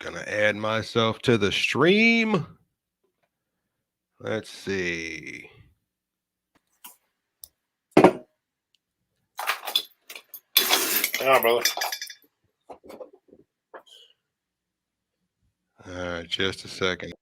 Gonna add myself to the stream. Let's see. Yeah, brother. All right, just a second.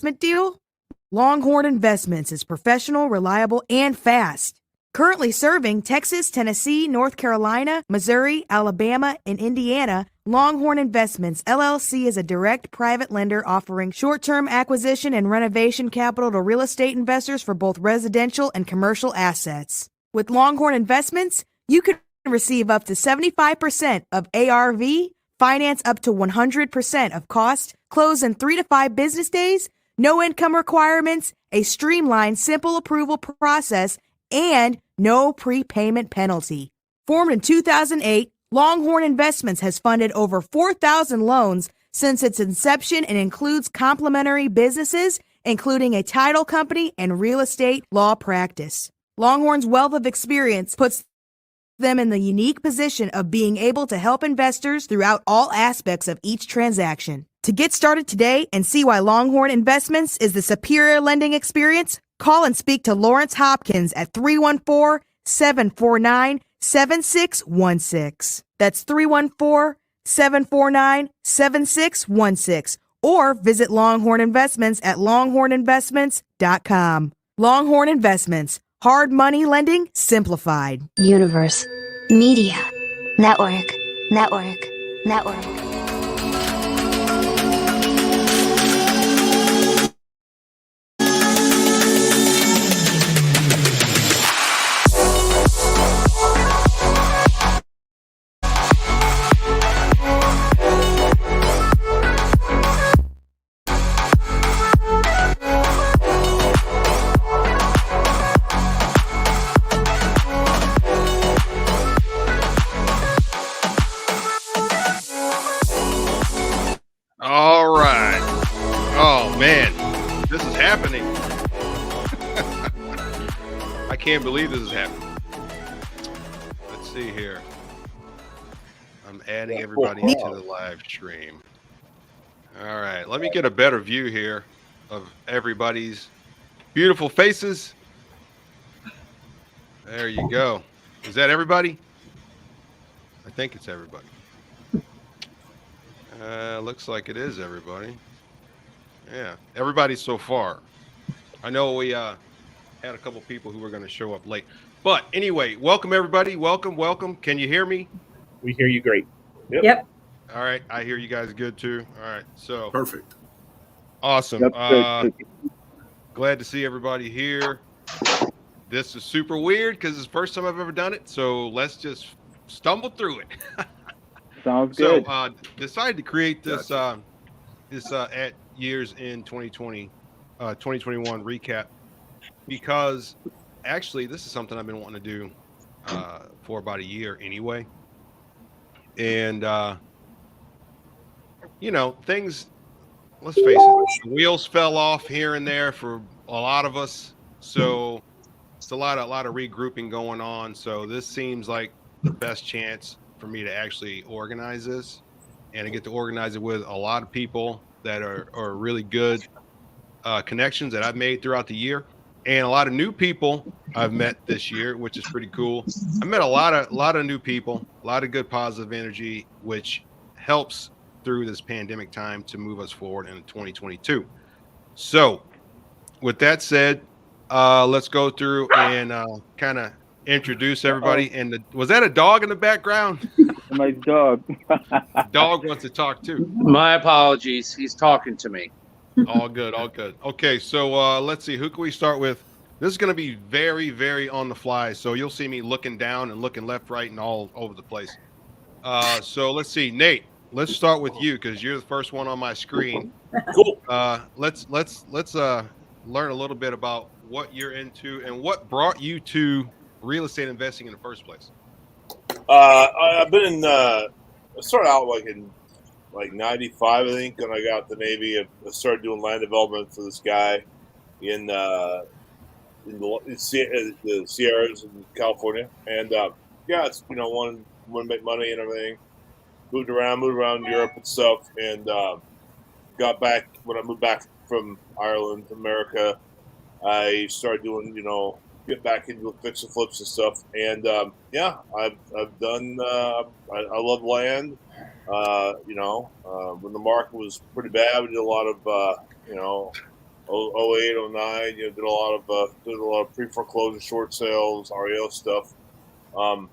investment deal? Longhorn Investments is professional, reliable, and fast. Currently serving Texas, Tennessee, North Carolina, Missouri, Alabama, and Indiana, Longhorn Investments LLC is a direct private lender offering short-term acquisition and renovation capital to real estate investors for both residential and commercial assets. With Longhorn Investments, you can receive up to 75% of ARV, finance up to 100% of cost, close in 3 to 5 business days, no income requirements, a streamlined, simple approval process, and no prepayment penalty. Formed in 2008, Longhorn Investments has funded over 4,000 loans since its inception and includes complementary businesses, including a title company and real estate law practice. Longhorn's wealth of experience puts them in the unique position of being able to help investors throughout all aspects of each transaction. To get started today and see why Longhorn Investments is the superior lending experience, call and speak to Lawrence Hopkins at 314-749-7616. That's 314-749-7616. Or visit Longhorn Investments at longhorninvestments.com. Longhorn Investments. Hard money lending simplified. Universe. Media. Network. All right. Oh, man. This is happening. I can't believe this is happening. Let's see here. I'm adding everybody into the live stream. All right. Let me get a better view here of everybody's beautiful faces. There you go. Is that everybody? I think it's everybody. Looks like it is everybody. Yeah, everybody so far. I know we had a couple people who were going to show up late. But anyway, welcome everybody. Welcome. Can you hear me? We hear you great. Yep. All right. I hear you guys good too. All right. So Perfect. awesome. Yep. Glad to see everybody here. This is super weird because it's the first time I've ever done it. So let's just stumble through it. Sounds good. So decided to create this at years in 2020, 2021 recap because actually this is something I've been wanting to do for about a year anyway. And things, let's face it, the wheels fell off here and there for a lot of us. So it's a lot of regrouping going on. So this seems like the best chance for me to actually organize this and to get to organize it with a lot of people that are really good connections that I've made throughout the year, and a lot of new people I've met this year, which is pretty cool. I met a lot of new people, a lot of good positive energy, which helps through this pandemic time to move us forward into 2022. So with that said, let's go through and kind of introduce everybody. And was that a dog in the background? My dog. Dog wants to talk too. My apologies. He's talking to me. All good. Okay, so let's see. Who can we start with? This is going to be very, very on the fly. So you'll see me looking down and looking left, right, and all over the place. So let's see, Nate. Let's start with you because you're the first one on my screen. Cool. Let's learn a little bit about what you're into and what brought you to real estate investing in the first place. I've been in. I started out in 95, I think, when I got the Navy. I started doing land development for this guy in the Sierras in California, and it's want to make money and everything. Moved around Europe and stuff, and got back when I moved back from Ireland to America. I started doing get back into fix and flips and stuff, and I've done. I love land. When the market was pretty bad, we did a lot of 08, 09. Did a lot of pre-foreclosure short sales, REO stuff, and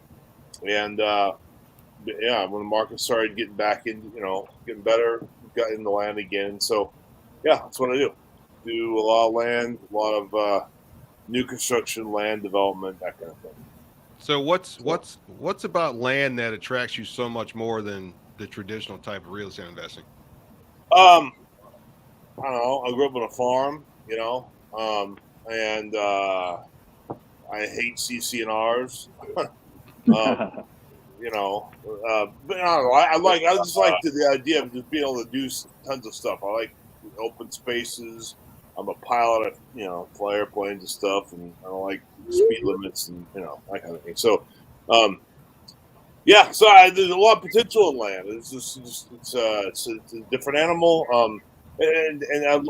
yeah, when the market started getting back in, getting better, got in the land again. So yeah, that's what I do. Do a lot of land, a lot of new construction, land development, that kind of thing. So what's about land that attracts you so much more than the traditional type of real estate investing? I don't know. I grew up on a farm, and I hate CC&Rs. But I don't know. I just like the idea of just being able to do tons of stuff. I like open spaces. I'm a pilot. Fly airplanes and stuff, and I don't like speed limits and that kind of thing. So, yeah. So there's a lot of potential in land. It's a different animal. And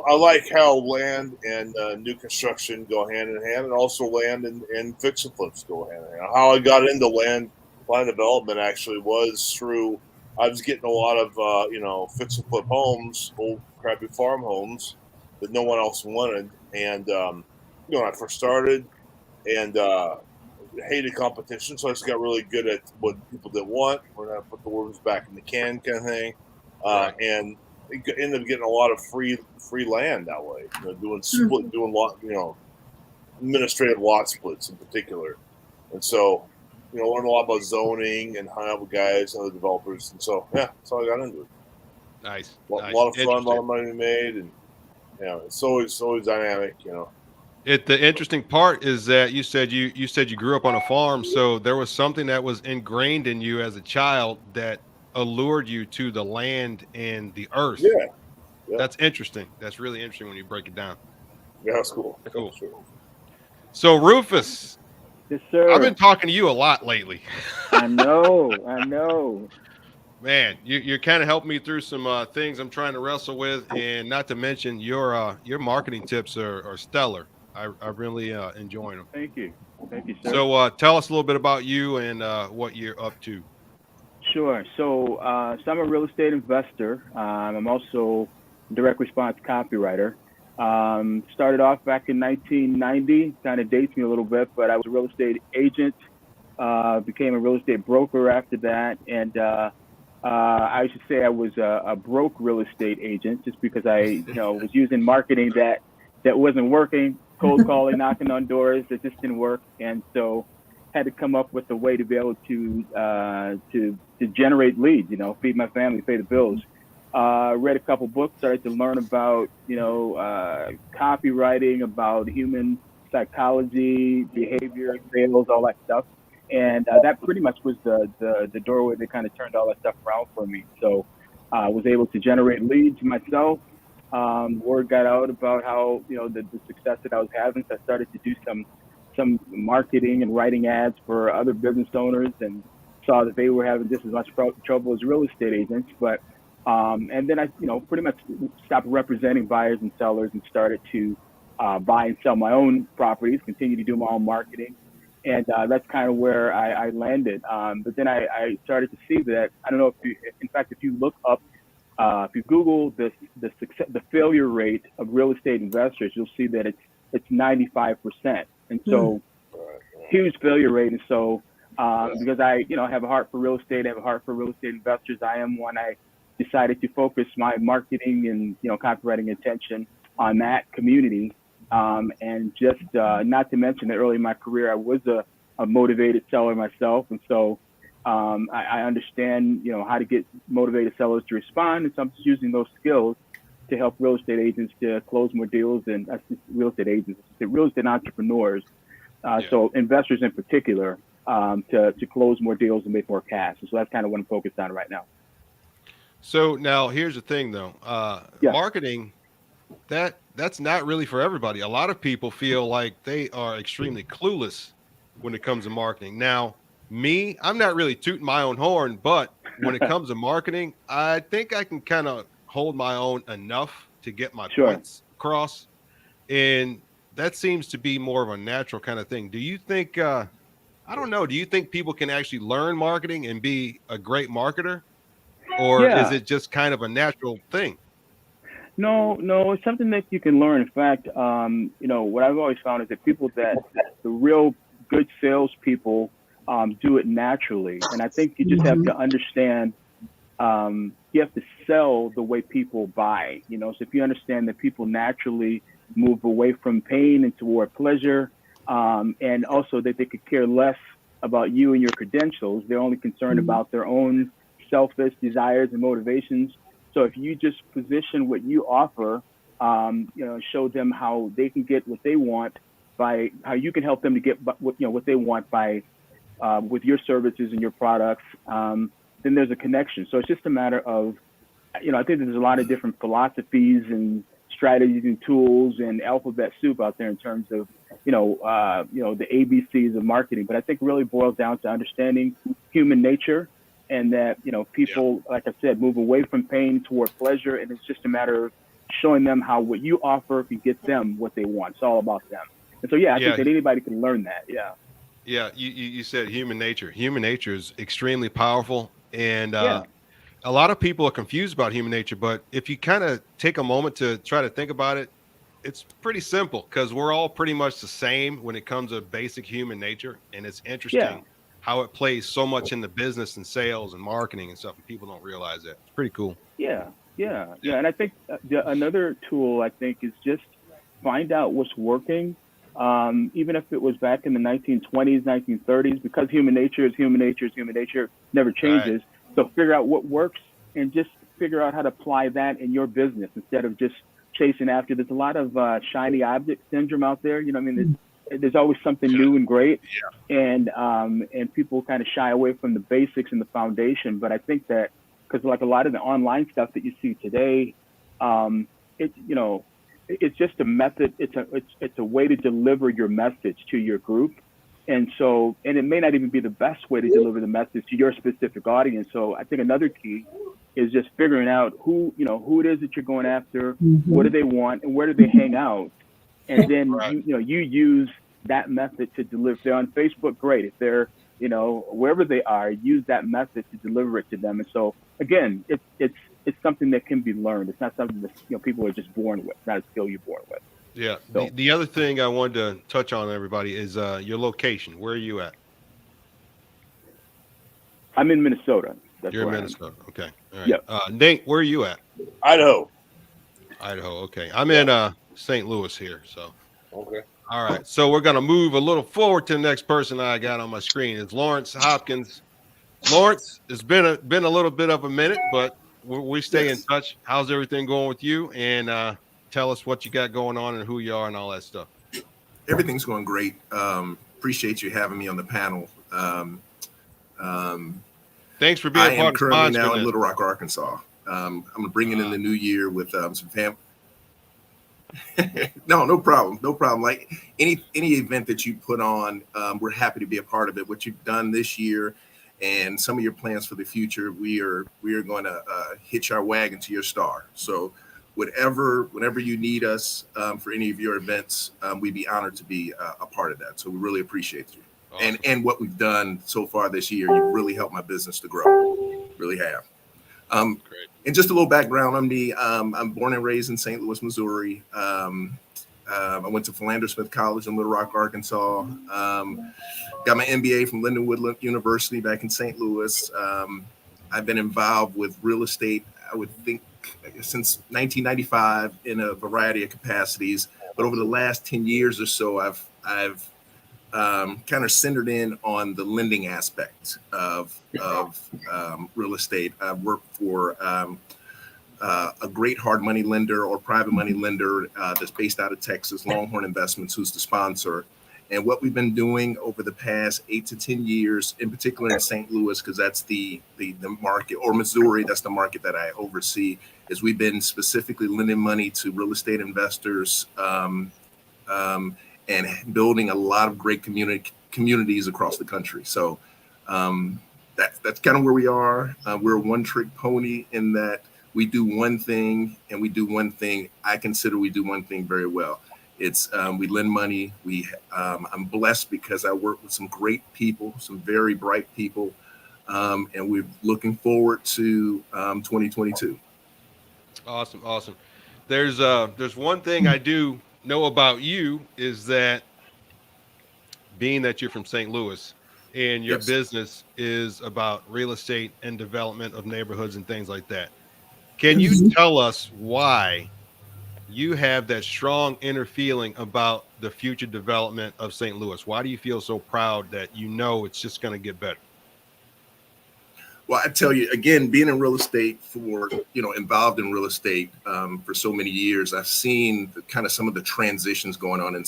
I like how land and new construction go hand in hand, and also land and fix and flips go hand in hand. How I got into land development actually was through I was getting a lot of fix and flip homes, old crappy farm homes that no one else wanted, and when I first started, and hated competition, so I just got really good at what people didn't want. When I put the worms back in the can, kind of thing, and ended up getting a lot of free land that way. Doing lot, administrative lot splits in particular, and so learned a lot about zoning and hung out with guys and other developers, and so yeah, that's how I got into it. Nice. A lot of fun, a lot of money made, and it's always dynamic. The interesting part is that you said you grew up on a farm, so there was something that was ingrained in you as a child that allured you to the land and the earth. Yeah. That's interesting. That's really interesting when you break it down. Yeah, that's cool. Cool. So Rufus, yes, sir. I've been talking to you a lot lately. I know. Man, you're kind of helping me through some things I'm trying to wrestle with, and not to mention your marketing tips are stellar. I really enjoy them. Thank you, sir. So tell us a little bit about you and what you're up to. Sure. So I'm a real estate investor. I'm also a direct response copywriter. Started off back in 1990, kind of dates me a little bit, but I was a real estate agent, became a real estate broker after that. And I should say I was a broke real estate agent just because I was using marketing that wasn't working, cold calling, knocking on doors that just didn't work. And so had to come up with a way to be able to generate leads, feed my family, pay the bills. Read a couple books, started to learn about, copywriting, about human psychology, behavior, sales, all that stuff. And that pretty much was the doorway that kind of turned all that stuff around for me. So I was able to generate leads myself. Word got out about how, the success that I was having. So I started to do some marketing and writing ads for other business owners, and saw that they were having just as much trouble as real estate agents. But and then I, pretty much stopped representing buyers and sellers and started to buy and sell my own properties, continue to do my own marketing. And that's kind of where I landed. But then I started to see that, I don't know if you look up, if you Google the failure rate of real estate investors, you'll see that it's 95%. And so huge failure rate. And so because I, have a heart for real estate, I have a heart for real estate investors. I decided to focus my marketing and, copywriting attention on that community. And just not to mention that early in my career, I was a motivated seller myself. And so I understand, how to get motivated sellers to respond. And so I'm just using those skills to help real estate agents to close more deals, and real estate entrepreneurs. So investors in particular, to close more deals and make more cash. And so that's kind of what I'm focused on right now. So now here's the thing though, marketing, that's not really for everybody. A lot of people feel like they are extremely clueless when it comes to marketing. Now, I'm not really tooting my own horn, but when it comes to marketing, I think I can kind of hold my own enough to get my points across. And that seems to be more of a natural kind of thing. Do you think, I don't know, do you think people can actually learn marketing and be a great marketer? Or is it just kind of a natural thing? No, it's something that you can learn. In fact, what I've always found is that the real good salespeople do it naturally. And I think you just have to understand, you have to sell the way people buy, so if you understand that people naturally move away from pain and toward pleasure, and also that they could care less about you and your credentials, they're only concerned about their own selfish desires and motivations. So if you just position what you offer, show them how they can get what they want by how you can help them to get what they want by with your services and your products, then there's a connection. So it's just a matter of, I think there's a lot of different philosophies and strategies and tools and alphabet soup out there in terms of, the ABCs of marketing. But I think it really boils down to understanding human nature, and that, people, like I said, move away from pain toward pleasure. And it's just a matter of showing them how what you offer can get them what they want. It's all about them. And so, I think that anybody can learn that. Yeah. Yeah. You said human nature. Human nature is extremely powerful. And a lot of people are confused about human nature. But if you kind of take a moment to try to think about it, it's pretty simple, because we're all pretty much the same when it comes to basic human nature. And it's interesting how it plays so much in the business and sales and marketing and stuff, and people don't realize that. It's pretty cool. Yeah. And I think another tool, I think, is just find out what's working, even if it was back in the 1920s, 1930s, because human nature is human nature, never changes. Right. So figure out what works and just figure out how to apply that in your business instead of just chasing after. There's a lot of shiny object syndrome out there. There's always something new and great, and people kind of shy away from the basics and the foundation. But I think that because like a lot of the online stuff that you see today, it's just a method. It's a way to deliver your message to your group, and it may not even be the best way to deliver the message to your specific audience. So I think another key is just figuring out who it is that you're going after, what do they want, and where do they hang out. And then you use that method to deliver. If they're on Facebook, great. If they're wherever they are, use that method to deliver it to them. And so again, it's something that can be learned. It's not something that people are just born with. It's not a skill you're born with. Yeah. So, the other thing I wanted to touch on, everybody, is your location. Where are you at? I'm in Minnesota. You're in Minnesota. Okay. All right. Yeah. Nate, where are you at? Idaho. Okay. I'm in St. Louis here. So. Okay. All right. So we're gonna move a little forward to the next person I got on my screen. It's Lawrence Hopkins. Lawrence, it's been a little bit of a minute, but we stay in touch. How's everything going with you? And tell us what you got going on and who you are and all that stuff. Everything's going great. Appreciate you having me on the panel. Thanks for being I am part of currently now in Little Rock, Arkansas. I'm bringing in the new year with some family. No problem. Like any event that you put on, we're happy to be a part of it. What you've done this year and some of your plans for the future, we are going to hitch our wagon to your star. So whenever you need us for any of your events, we'd be honored to be a part of that. So we really appreciate you. Awesome. And what we've done so far this year, you've really helped my business to grow. Really have. And just a little background on me. I'm born and raised in St. Louis, Missouri. I went to Philander Smith College in Little Rock, Arkansas. Got my MBA from Lindenwood University back in St. Louis. I've been involved with real estate, I would think, since 1995 in a variety of capacities. But over the last 10 years or so, I've kind of centered in on the lending aspect of real estate. I've worked for a great hard money lender or private money lender that's based out of Texas, Longhorn Investments, who's the sponsor. And what we've been doing over the past 8 to 10 years, in particular in St. Louis, because that's the market, or Missouri, that's the market that I oversee, is we've been specifically lending money to real estate investors and building a lot of great communities across the country. So that's kind of where we are. We're a one-trick pony in that we do one thing, and we do one thing. I consider we do one thing very well. It's we lend money. I'm blessed because I work with some great people, some very bright people, and we're looking forward to 2022. Awesome. There's one thing I do know about you is that being that you're from St. Louis and your Yes. business is about real estate and development of neighborhoods and things like that. Can you tell us why you have that strong inner feeling about the future development of St. Louis? Why do you feel so proud that you know it's just going to get better? Well, I tell you again, being in real estate involved in real estate for so many years, I've seen kind of some of the transitions going on in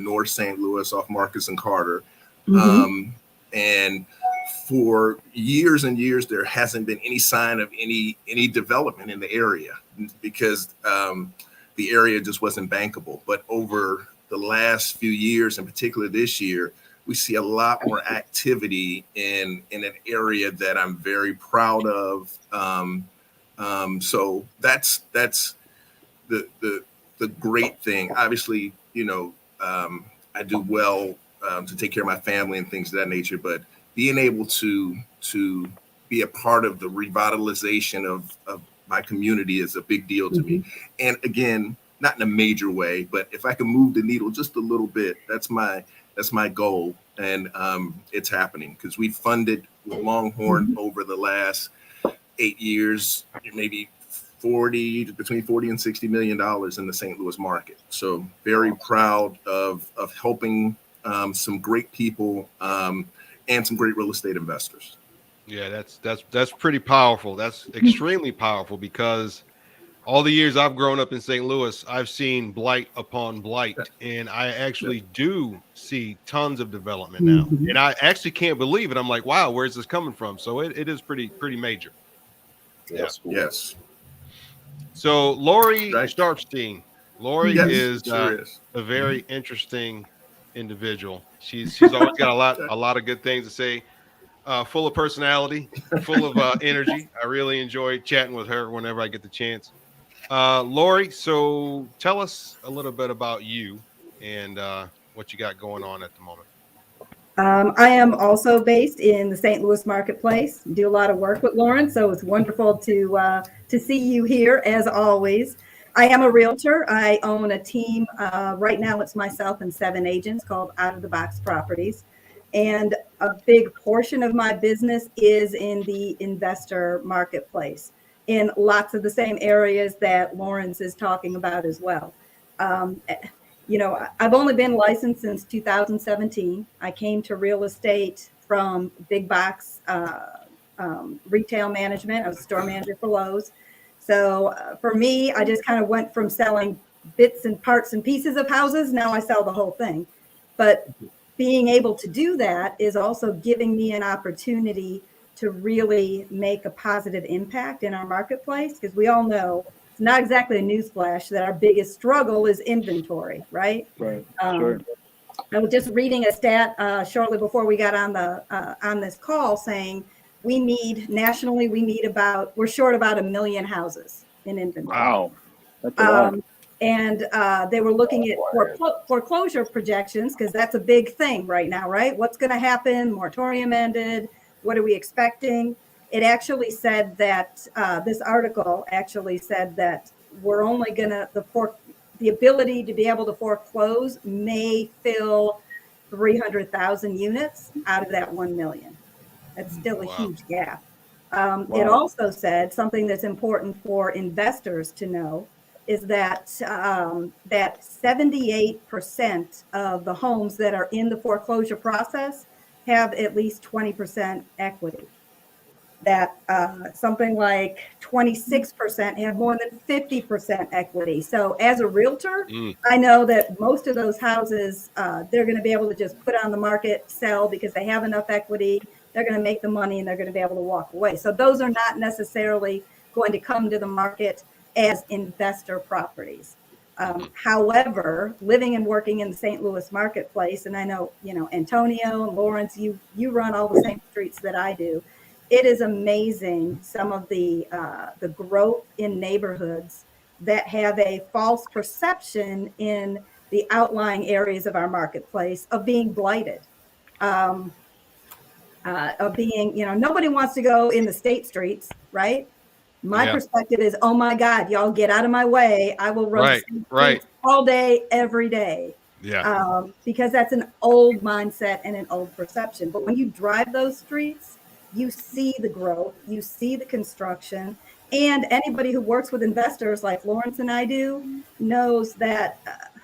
North St. Louis off Marcus and Carter. And for years and years, there hasn't been any sign of any development in the area because the area just wasn't bankable. But over the last few years, in particular this year, we see a lot more activity in an area that I'm very proud of. So that's the great thing. Obviously, I do well to take care of my family and things of that nature, but being able to be a part of the revitalization of my community is a big deal to me. And again, not in a major way, but if I can move the needle just a little bit, that's my goal. And it's happening because we funded Longhorn over the last 8 years, maybe between 40 and $60 million in the St. Louis market. So very proud of helping some great people and some great real estate investors. Yeah, that's pretty powerful. That's extremely powerful because all the years I've grown up in St. Louis, I've seen blight upon blight, and I actually do see tons of development now. And I actually can't believe it. I'm like, wow, where's this coming from? So it is pretty major. Yes. Yes. So Lori Sharpsteen. Lori is a very interesting individual. She's always got a lot of good things to say. Full of personality, full of energy. I really enjoy chatting with her whenever I get the chance. Lori, so tell us a little bit about you and what you got going on at the moment. I am also based in the St. Louis marketplace. Do a lot of work with Lauren, so it's wonderful to see you here as always. I am a realtor. I own a team. Right now, it's myself and 7 agents called Out of the Box Properties. And a big portion of my business is in the investor marketplace in lots of the same areas that Lawrence is talking about as well. I've only been licensed since 2017. I came to real estate from big box retail management. I was a store manager for Lowe's. So for me, I just kind of went from selling bits and parts and pieces of houses. Now I sell the whole thing. But being able to do that is also giving me an opportunity to really make a positive impact in our marketplace, because we all know it's not exactly a newsflash that our biggest struggle is inventory, right? Right. Sure. I was just reading a stat shortly before we got on this call saying we're short about 1 million houses in inventory. Wow. That's a lot. And they were looking at foreclosure projections, because that's a big thing right now, right? What's going to happen? Moratorium ended. What are we expecting? It actually said that this article actually said that we're only going to, the ability to be able to foreclose may fill 300,000 units out of that 1 million. That's still a huge gap. It also said something that's important for investors to know is that that 78% of the homes that are in the foreclosure process have at least 20% equity. That something like 26% have more than 50% equity. So as a realtor, I know that most of those houses, they're going to be able to just put on the market, sell because they have enough equity. They're going to make the money and they're going to be able to walk away. So those are not necessarily going to come to the market as investor properties. However, living and working in the St. Louis marketplace, and I know, Antonio and Lawrence, you run all the same streets that I do. It is amazing some of the growth in neighborhoods that have a false perception in the outlying areas of our marketplace of being blighted, of being, nobody wants to go in the state streets, right? My perspective is, oh my God, y'all get out of my way. I will run the same streets all day, every day. Yeah. Because that's an old mindset and an old perception. But when you drive those streets, you see the growth, you see the construction, and anybody who works with investors like Lawrence and I do knows that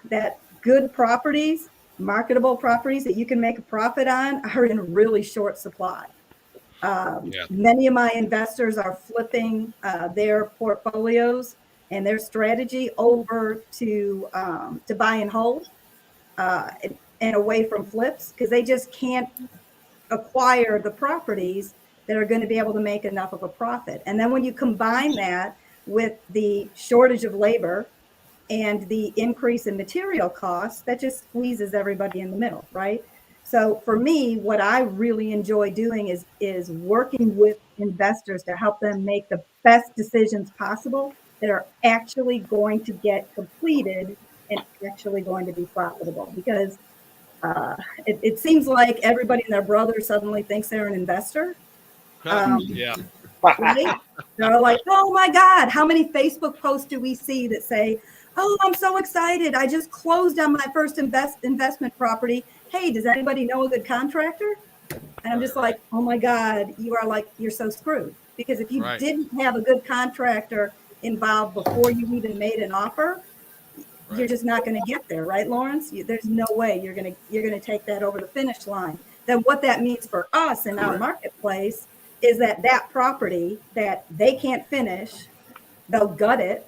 that good properties, marketable properties that you can make a profit on, are in really short supply. Many of my investors are flipping their portfolios and their strategy over to buy and hold and away from flips, because they just can't acquire the properties that are going to be able to make enough of a profit. And then when you combine that with the shortage of labor and the increase in material costs, that just squeezes everybody in the middle, right? So for me, what I really enjoy doing is working with investors to help them make the best decisions possible that are actually going to get completed and actually going to be profitable. Because it seems like everybody and their brother suddenly thinks they're an investor. Yeah. Right? They're like, oh my God, how many Facebook posts do we see that say, oh, I'm so excited. I just closed on my first investment property. Hey, does anybody know a good contractor? And I'm just like, oh my God, you're so screwed. Because if you didn't have a good contractor involved before you even made an offer, you're just not going to get there, right, Lawrence? There's no way you're going to take that over the finish line. Then what that means for us in our marketplace is that property that they can't finish, they'll gut it.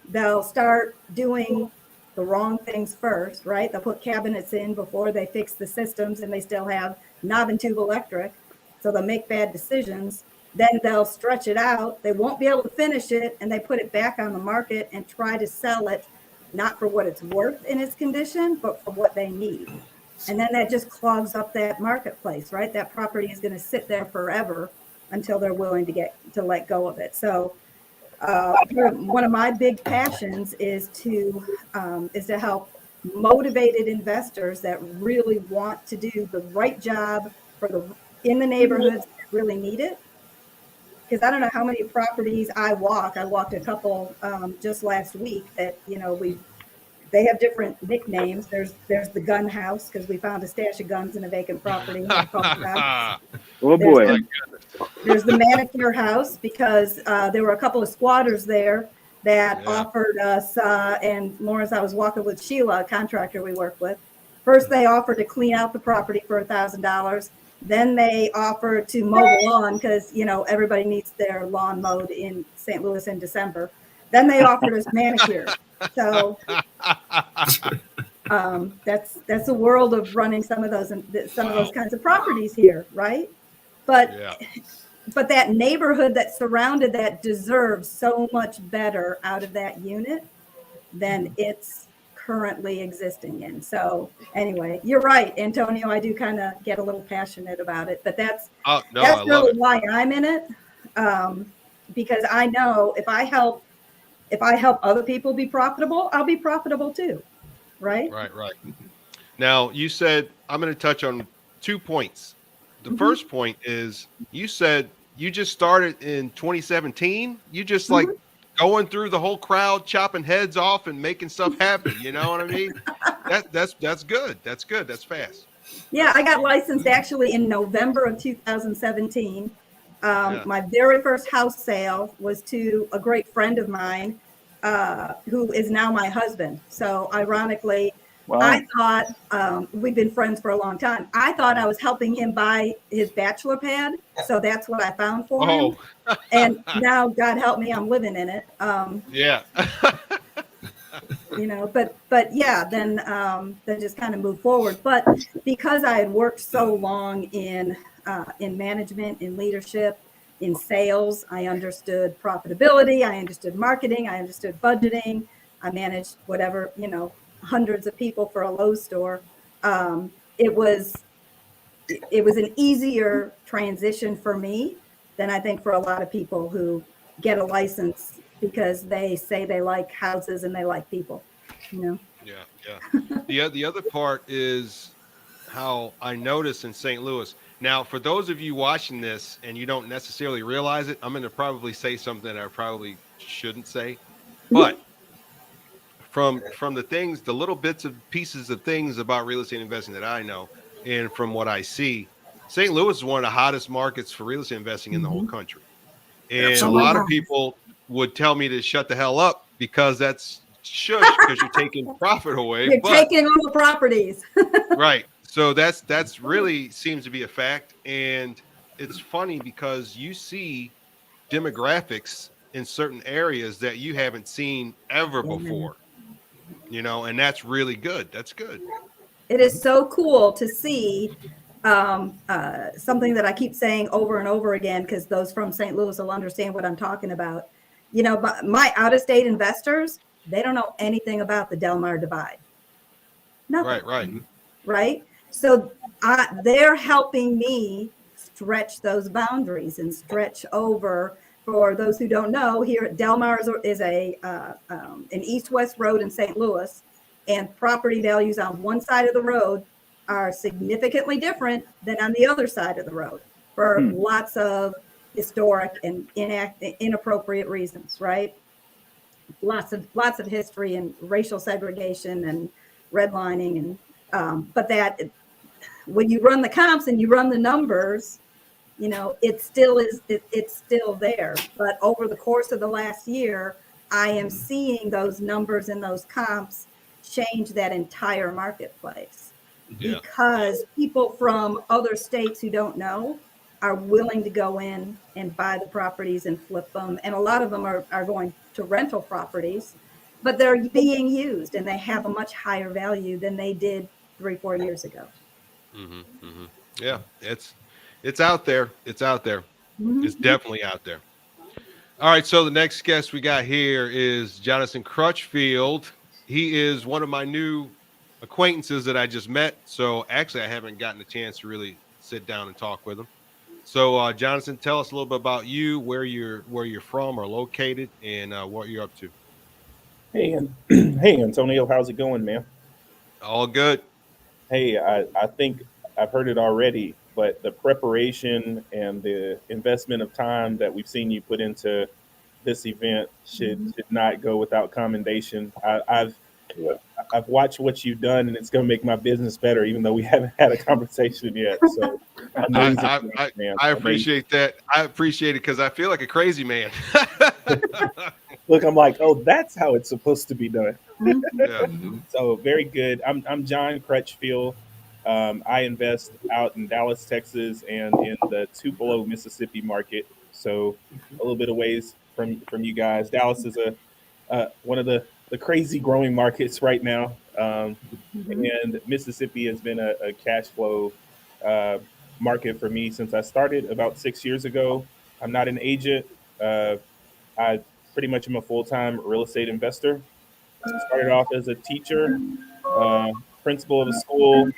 They'll start doing the wrong things first, right? They'll put cabinets in before they fix the systems, and they still have knob and tube electric. So they'll make bad decisions. Then they'll stretch it out. They won't be able to finish it, and they put it back on the market and try to sell it, not for what it's worth in its condition, but for what they need. And then that just clogs up that marketplace, right? That property is going to sit there forever until they're willing to let go of it. So one of my big passions is to help motivated investors that really want to do the right job in the neighborhoods that really need it. Because I don't know how many properties I walked a couple just last week that, they have different nicknames. There's the gun house, because we found a stash of guns in a vacant property. Oh boy. There's the manicure house, because there were a couple of squatters there that offered us, and Lawrence, I was walking with Sheila, a contractor we work with. First, they offered to clean out the property for $1,000. Then they offered to mow the lawn, because, everybody needs their lawn mowed in St. Louis in December. Then they offered us manicures. So that's the world of running some of those kinds of properties here, right? But that neighborhood that surrounded that deserves so much better out of that unit than it's currently existing in. So anyway, you're right, Antonio. I do kind of get a little passionate about it, but that's really why I'm in it. Because I know if I help other people be profitable, I'll be profitable too. Right. Now, you said, I'm going to touch on 2 points. The first point is, you said you just started in 2017. You just like going through the whole crowd, chopping heads off and making stuff happen. You know what I mean? That's good. That's good. That's fast. Yeah. I got licensed actually in November of 2017. My very first house sale was to a great friend of mine, who is now my husband. So ironically, wow. I thought we've been friends for a long time. I thought I was helping him buy his bachelor pad. So that's what I found for him. And now, God help me, I'm living in it. But yeah, then just kind of move forward. But because I had worked so long in management, in leadership, in sales, I understood profitability, I understood marketing, I understood budgeting. I managed whatever, hundreds of people for a Lowe's store. It was an easier transition for me than I think for a lot of people who get a license because they say they like houses and they like people. The other part is how I noticed in St. Louis. Now, for those of you watching this and you don't necessarily realize it, I'm going to probably say something I probably shouldn't say, but from the things, the little bits of pieces of things about real estate investing that I know, and from what I see, St. Louis is one of the hottest markets for real estate investing in the whole country. And a lot of people would tell me to shut the hell up because that's shush, because you're taking profit away. You're but taking all the properties. right. So that's really seems to be a fact. And it's funny because you see demographics in certain areas that you haven't seen ever before, and that's really good. That's good. It is so cool to see something that I keep saying over and over again, because those from St. Louis will understand what I'm talking about. My out-of-state investors, they don't know anything about the Del Mar Divide. Nothing. Right. So they're helping me stretch those boundaries and stretch over. For those who don't know, here at Del Mar is an east-west road in St. Louis, and property values on one side of the road are significantly different than on the other side of the road for lots of historic and inappropriate reasons, right? Lots of history and racial segregation and redlining, and but that when you run the comps and you run the numbers, it's still there. But over the course of the last year, I am seeing those numbers and those comps change that entire marketplace, because people from other states who don't know are willing to go in and buy the properties and flip them. And a lot of them are going to rental properties, but they're being used and they have a much higher value than they did 3-4 years ago. Yeah, it's out there. It's out there. It's definitely out there. All right, so the next guest we got here is Johnoson Crutchfield. He is one of my new acquaintances that I just met. So actually, I haven't gotten a chance to really sit down and talk with him. So Johnoson, tell us a little bit about you, where you're from or located, and what you're up to. Hey, hey, Antonio, how's it going, man? All good. Hey, I think I've heard it already, but the preparation and the investment of time that we've seen you put into this event should not go without commendation. I've watched what you've done, and it's going to make my business better, even though we haven't had a conversation yet. So amazing, man. I appreciate that. I appreciate it because I feel like a crazy man. Look, I'm like, oh, that's how it's supposed to be done. Yeah. So very good. I'm John Crutchfield. I invest out in Dallas, Texas, and in the Tupelo, Mississippi market. So a little bit of ways from you guys. Dallas is one of the crazy growing markets right now, and Mississippi has been a cash flow market for me since I started about 6 years ago. I'm not an agent. I pretty much am a full-time real estate investor. Started off as a teacher, principal of a school,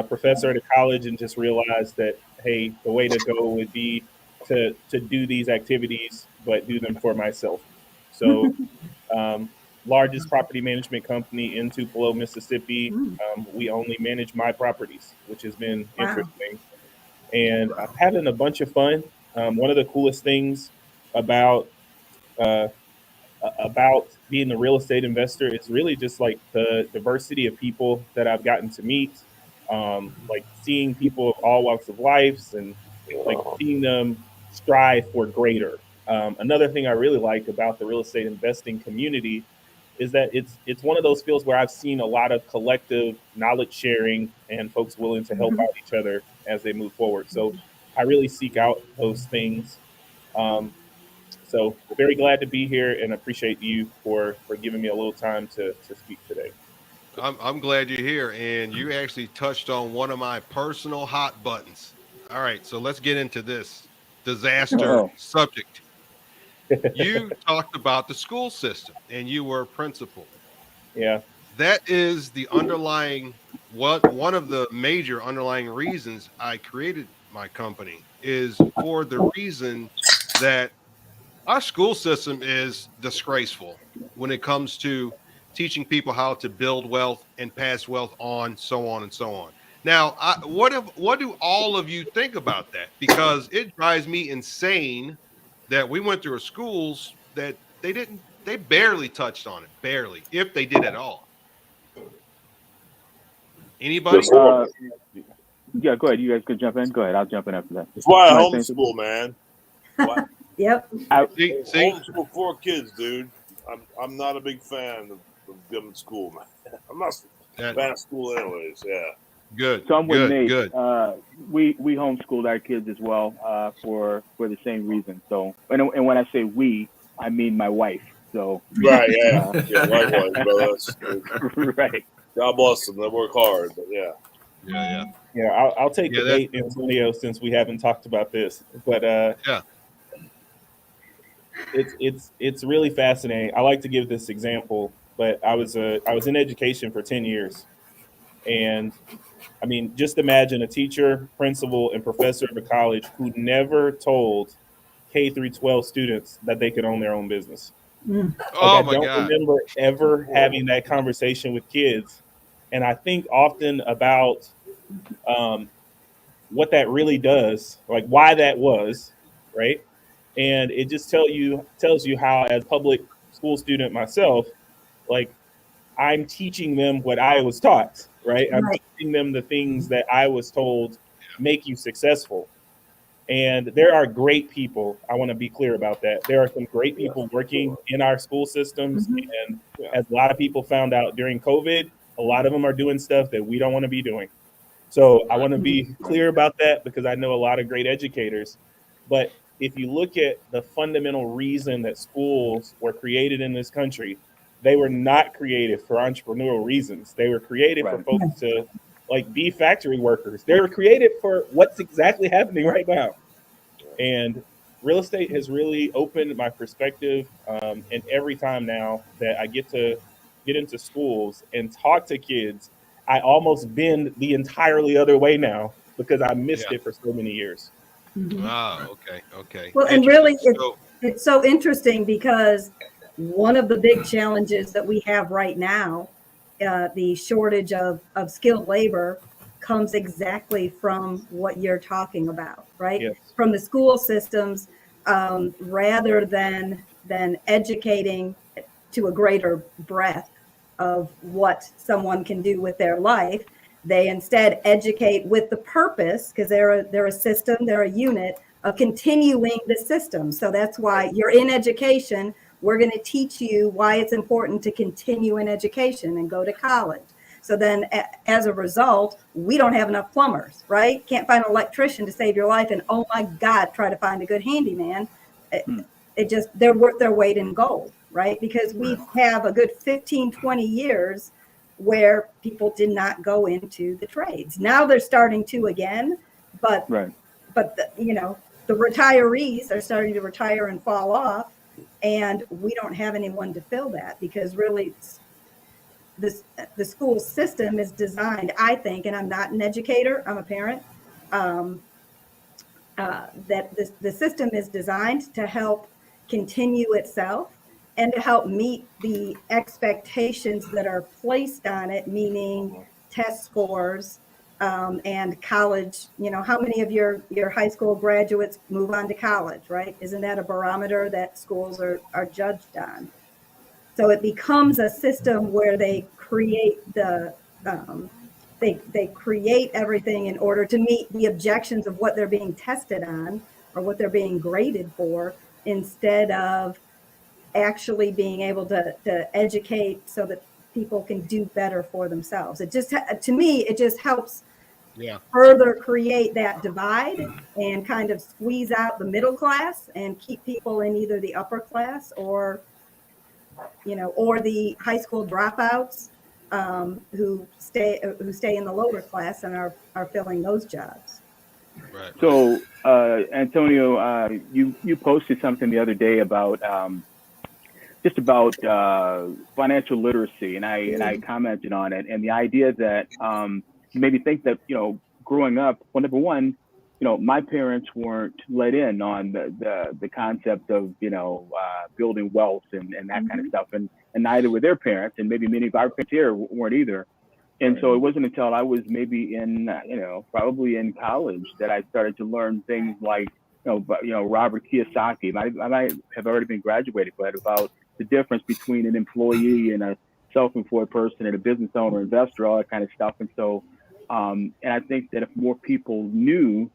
professor at a college, and just realized that, hey, the way to go would be to do these activities, but do them for myself. So largest property management company in Tupelo, Mississippi. We only manage my properties, which has been interesting. And I'm having a bunch of fun. One of the coolest things about being a real estate investor is really just like the diversity of people that I've gotten to meet, like seeing people of all walks of life and like seeing them strive for greater. Another thing I really like about the real estate investing community is that it's one of those fields where I've seen a lot of collective knowledge sharing and folks willing to help out each other as they move forward. So I really seek out those things. So very glad to be here and appreciate you for giving me a little time to speak today. I'm glad you're here, and you actually touched on one of my personal hot buttons. All right, so let's get into this disaster subject. You talked about the school system, and you were a principal. Yeah. That is the underlying, one of the major underlying reasons I created my company is for the reason that our school system is disgraceful when it comes to teaching people how to build wealth and pass wealth on, so on and so on. Now, what do all of you think about that? Because it drives me insane that we went through schools that they barely touched on it, barely, if they did at all. Anybody? Yeah, go ahead. You guys could jump in. Go ahead. I'll jump in after that. That's why I You wanna say homeschool, man. Why- Yep. See? Homeschool 4 kids, dude. I'm not a big fan of government school, man. I'm not a fan of school anyways. Yeah. Good. So I'm with Nate. Good. We homeschooled our kids as well for the same reason. So and when I say we, I mean my wife. So Right. Yeah. Yeah. Likewise, brother. right. God bless them. They work hard, but yeah. Yeah, I'll take the bait, Antonio, since we haven't talked about this. But Yeah. It's really fascinating. I like to give this example, but I was in education for 10 years, and I mean, just imagine a teacher, principal, and professor of a college who never told K through 12 students that they could own their own business. Oh my I don't God. remember ever having that conversation with kids, and I think often about what that really does, like why that was, right? And it just tells you how, as a public school student myself, like I'm teaching them what I was taught, right? I'm teaching them the things that I was told make you successful. And there are great people. I want to be clear about that. There are some great people working in our school systems. And as a lot of people found out during COVID, a lot of them are doing stuff that we don't want to be doing. So I want to be clear about that because I know a lot of great educators. But if you look at the fundamental reason that schools were created in this country, they were not created for entrepreneurial reasons. They were created for folks to like be factory workers. They were created for what's exactly happening right now. And real estate has really opened my perspective. And every time now that I get to get into schools and talk to kids, I almost bend the entirely other way now because I missed it for so many years. Oh, okay. Well, and really, it's so interesting because one of the big challenges that we have right now, the shortage of skilled labor, comes exactly from what you're talking about, right? Yes. From the school systems, rather than educating to a greater breadth of what someone can do with their life, they instead educate with the purpose, because they're a system, they're a unit of continuing the system. So that's why you're in education. We're going to teach you why it's important to continue in education and go to college. So then as a result, we don't have enough plumbers, right? Can't find an electrician to save your life. And oh my God, try to find a good handyman. They're worth their weight in gold, right? Because we have a good 15, 20 years where people did not go into the trades. Now they're starting to again, but the retirees are starting to retire and fall off, and we don't have anyone to fill that because really the school system is designed, I think, and I'm not an educator, I'm a parent, that the system is designed to help continue itself and to help meet the expectations that are placed on it, meaning test scores and college. How many of your high school graduates move on to college, right? Isn't that a barometer that schools are judged on? So it becomes a system where they create they create everything in order to meet the objections of what they're being tested on or what they're being graded for, instead of actually being able to educate so that people can do better for themselves. It just, to me, it just helps further create that divide and kind of squeeze out the middle class and keep people in either the upper class or the high school dropouts who stay in the lower class and are filling those jobs. Right. So, Antonio, you posted something the other day about just about financial literacy, and I commented on it, and the idea that made me think that growing up, well, number one, my parents weren't let in on the concept of building wealth and that kind of stuff, and neither were their parents, and maybe many of our parents here weren't either. And so it wasn't until I was maybe in, probably in college that I started to learn things like, Robert Kiyosaki. I might have already been graduated, but about the difference between an employee and a self-employed person and a business owner, investor, all that kind of stuff. And so, and I think that if more people knew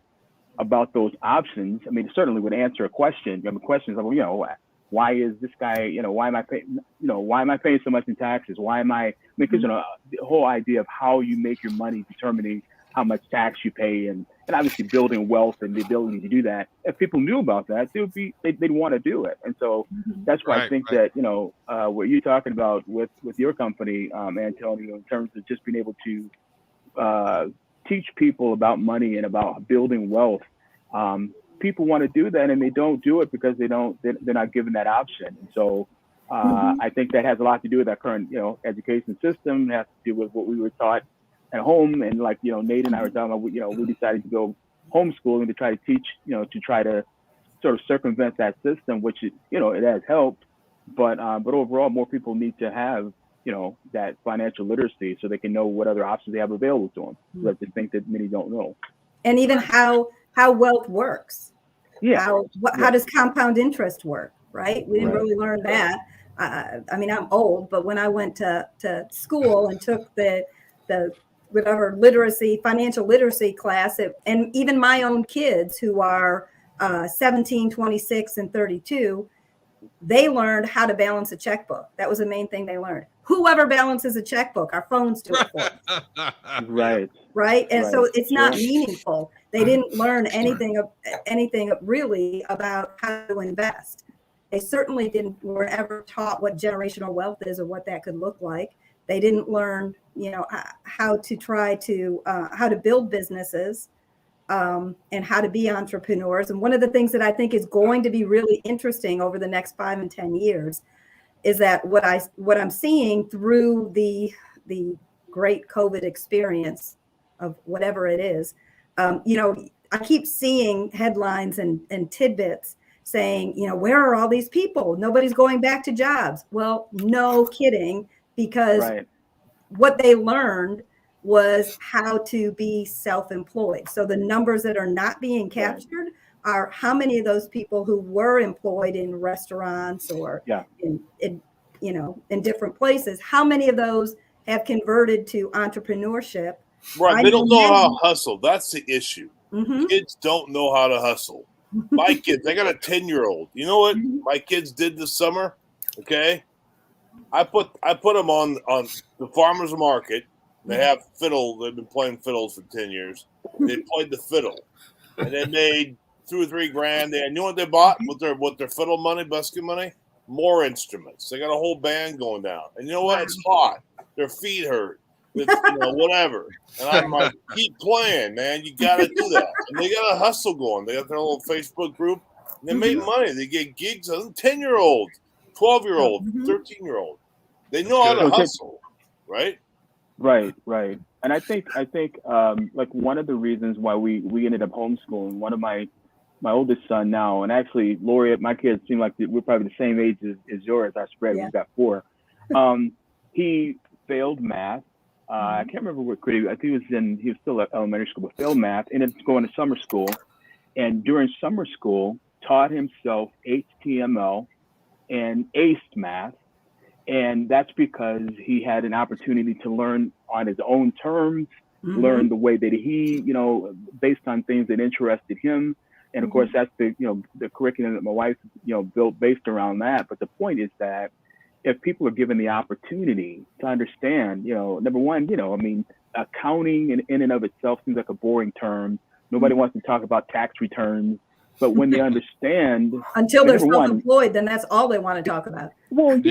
about those options, I mean, it certainly would answer a question. Questions like, why is this guy, why am I paying so much in taxes? Why am because, the whole idea of how you make your money, determining how much tax you pay, and obviously building wealth and the ability to do that. If people knew about that, they'd want to do it. And so that's why I think that, what you're talking about with your company, Antonio, in terms of just being able to teach people about money and about building wealth. People want to do that and they don't do it because they're not given that option. And so I think that has a lot to do with our current, education system. It has to do with what we were taught at home. And like, Nate and I were talking about, we decided to go homeschooling to try to teach, to try to sort of circumvent that system, which it has helped. But overall, more people need to have, that financial literacy so they can know what other options they have available to them. So I just think that many don't know. And even how wealth works. Yeah. How does compound interest work? Right. We didn't really learn that. I mean, I'm old, but when I went to school and took the whatever financial literacy class, and even my own kids who are 17, 26, and 32, they learned how to balance a checkbook. That was the main thing they learned. Whoever balances a checkbook, our phones do it for us. Right. And so it's not meaningful. They didn't learn anything really about how to invest. They certainly were ever taught what generational wealth is or what that could look like. They didn't learn, how to try to how to build businesses and how to be entrepreneurs. And one of the things that I think is going to be really interesting over the next 5 and 10 years is that what I'm seeing through the great COVID experience of whatever it is, I keep seeing headlines and tidbits saying, where are all these people? Nobody's going back to jobs. Well, no kidding, because what they learned was how to be self-employed. So the numbers that are not being captured are how many of those people who were employed in restaurants or in different places, how many of those have converted to entrepreneurship. Right. They don't know how to hustle. That's the issue. Kids don't know how to hustle. My kids, I got a 10-year-old. You know what my kids did this summer? Okay. I put them on the farmer's market. They have fiddle. They've been playing fiddles for 10 years. They played the fiddle, and they made $2 or $3 grand. You know what they bought with their fiddle money, busking money? More instruments. They got a whole band going down. And you know what? It's hot. Their feet hurt. It's, whatever. And I'm like, keep playing, man. You got to do that. And they got a hustle going. They got their little Facebook group. And they make money. They get gigs. 10-year-olds, 12-year-old, 13-year-old. They know how to hustle, right? Right. And I think like one of the reasons why we ended up homeschooling, one of my oldest son now, and actually Lori, my kids seem like we're probably the same age as yours. Our spread, we've got 4. He failed math. I can't remember what grade. I think he was still at elementary school, but failed math, ended up going to summer school, and during summer school taught himself HTML and aced math. And that's because he had an opportunity to learn on his own terms, learn the way that he, based on things that interested him. And of course, that's the curriculum that my wife, built based around that. But the point is that if people are given the opportunity to understand, number one, accounting in and of itself seems like a boring term. Nobody wants to talk about tax returns. But when they understand, until they're self-employed, then that's all they want to talk about. Well, and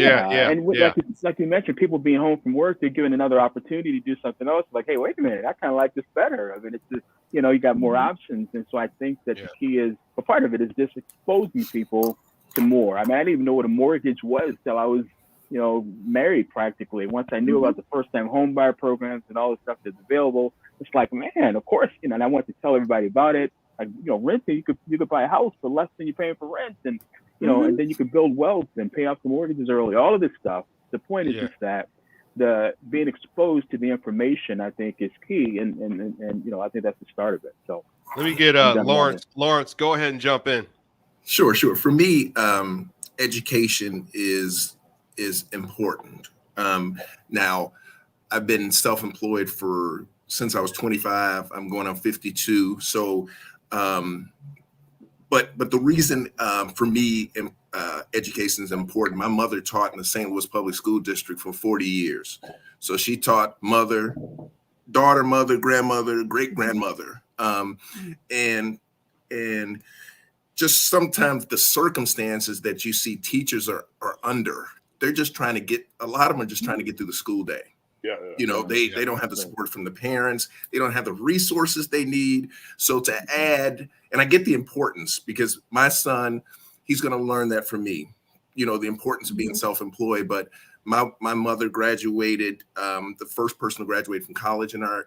like you mentioned, people being home from work, they're given another opportunity to do something else. Like, hey, wait a minute, I kind of like this better. I mean, it's just, you got more options, and so I think that the key is, a part of it is just exposing people to more. I mean, I didn't even know what a mortgage was till I was, married practically. Once I knew about the first-time home buyer programs and all the stuff that's available, it's like, man, of course, and I want to tell everybody about it. Like, renting, you could buy a house for less than you're paying for rent, and and then you could build wealth and pay off the mortgages early. All of this stuff. The point is just that the being exposed to the information, I think, is key, and you know, I think that's the start of it. So let me get Lawrence. Lawrence, go ahead and jump in. Sure. For me, education is important. Now, I've been self-employed since I was 25. I'm going on 52. So, but the reason for me, education is important. My mother taught in the St. Louis Public School District for 40 years. So she taught mother, daughter, mother, grandmother, great grandmother, and just sometimes the circumstances that you see teachers are under, they're just trying to get, a lot of them are just trying to get through the school day. Yeah. You know, they don't have the support from the parents. They don't have the resources they need. So to add, and I get the importance, because my son, he's going to learn that from me, you know, the importance of being self-employed. But my mother graduated, the first person to graduate from college in our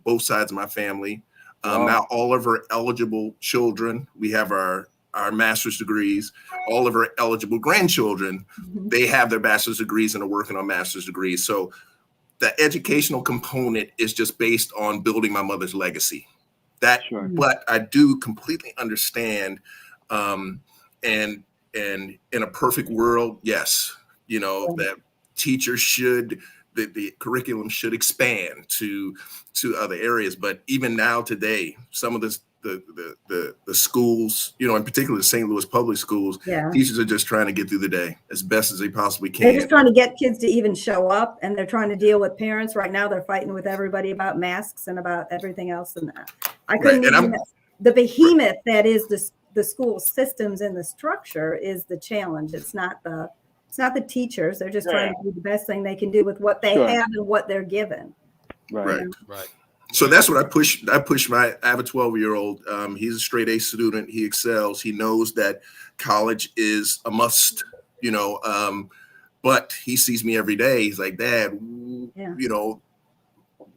both sides of my family. Now all of our eligible children, we have our master's degrees. All of our eligible grandchildren, they have their bachelor's degrees and are working on master's degrees. So the educational component is just based on building my mother's legacy. But I do completely understand, and in a perfect world, yes, you know, that teachers should, the curriculum should expand to other areas. But even now today, some of the schools, you know, in particular the St. Louis public schools, teachers are just trying to get through the day as best as they possibly can. They're just trying to get kids to even show up, and they're trying to deal with parents. Right now, they're fighting with everybody about masks and about everything else. And I couldn't even, the behemoth that is the school systems and the structure is the challenge. It's not the teachers. They're just trying to do the best thing they can do with what they have and what they're given. Right. So that's what I push. I have a 12-year-old. He's a straight A student. He excels. He knows that college is a must, you know, but he sees me every day. He's like, Dad, you know,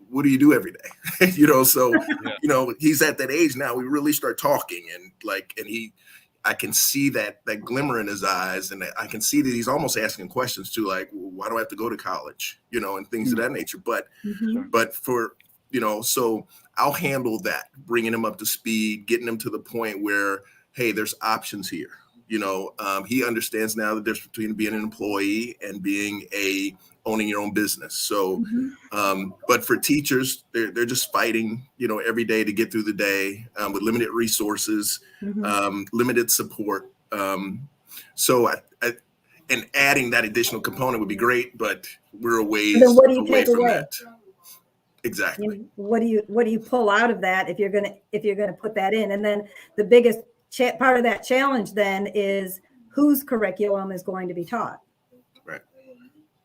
what do you do every day? You know, so, you know, he's at that age now. We really start talking, and I can see that glimmer in his eyes, and I can see that he's almost asking questions too, like, well, why do I have to go to college? You know, and things of that nature. But for, you know, so I'll handle that, bringing him up to speed, getting him to the point where, hey, there's options here. You know, he understands now the difference between being an employee and owning your own business. So, but for teachers, they're just fighting, you know, every day to get through the day with limited resources, limited support. So and adding that additional component would be great, but we're away from that. Exactly. What do you pull out of that if you're gonna put that in? And then the biggest part of that challenge then is whose curriculum is going to be taught. Right.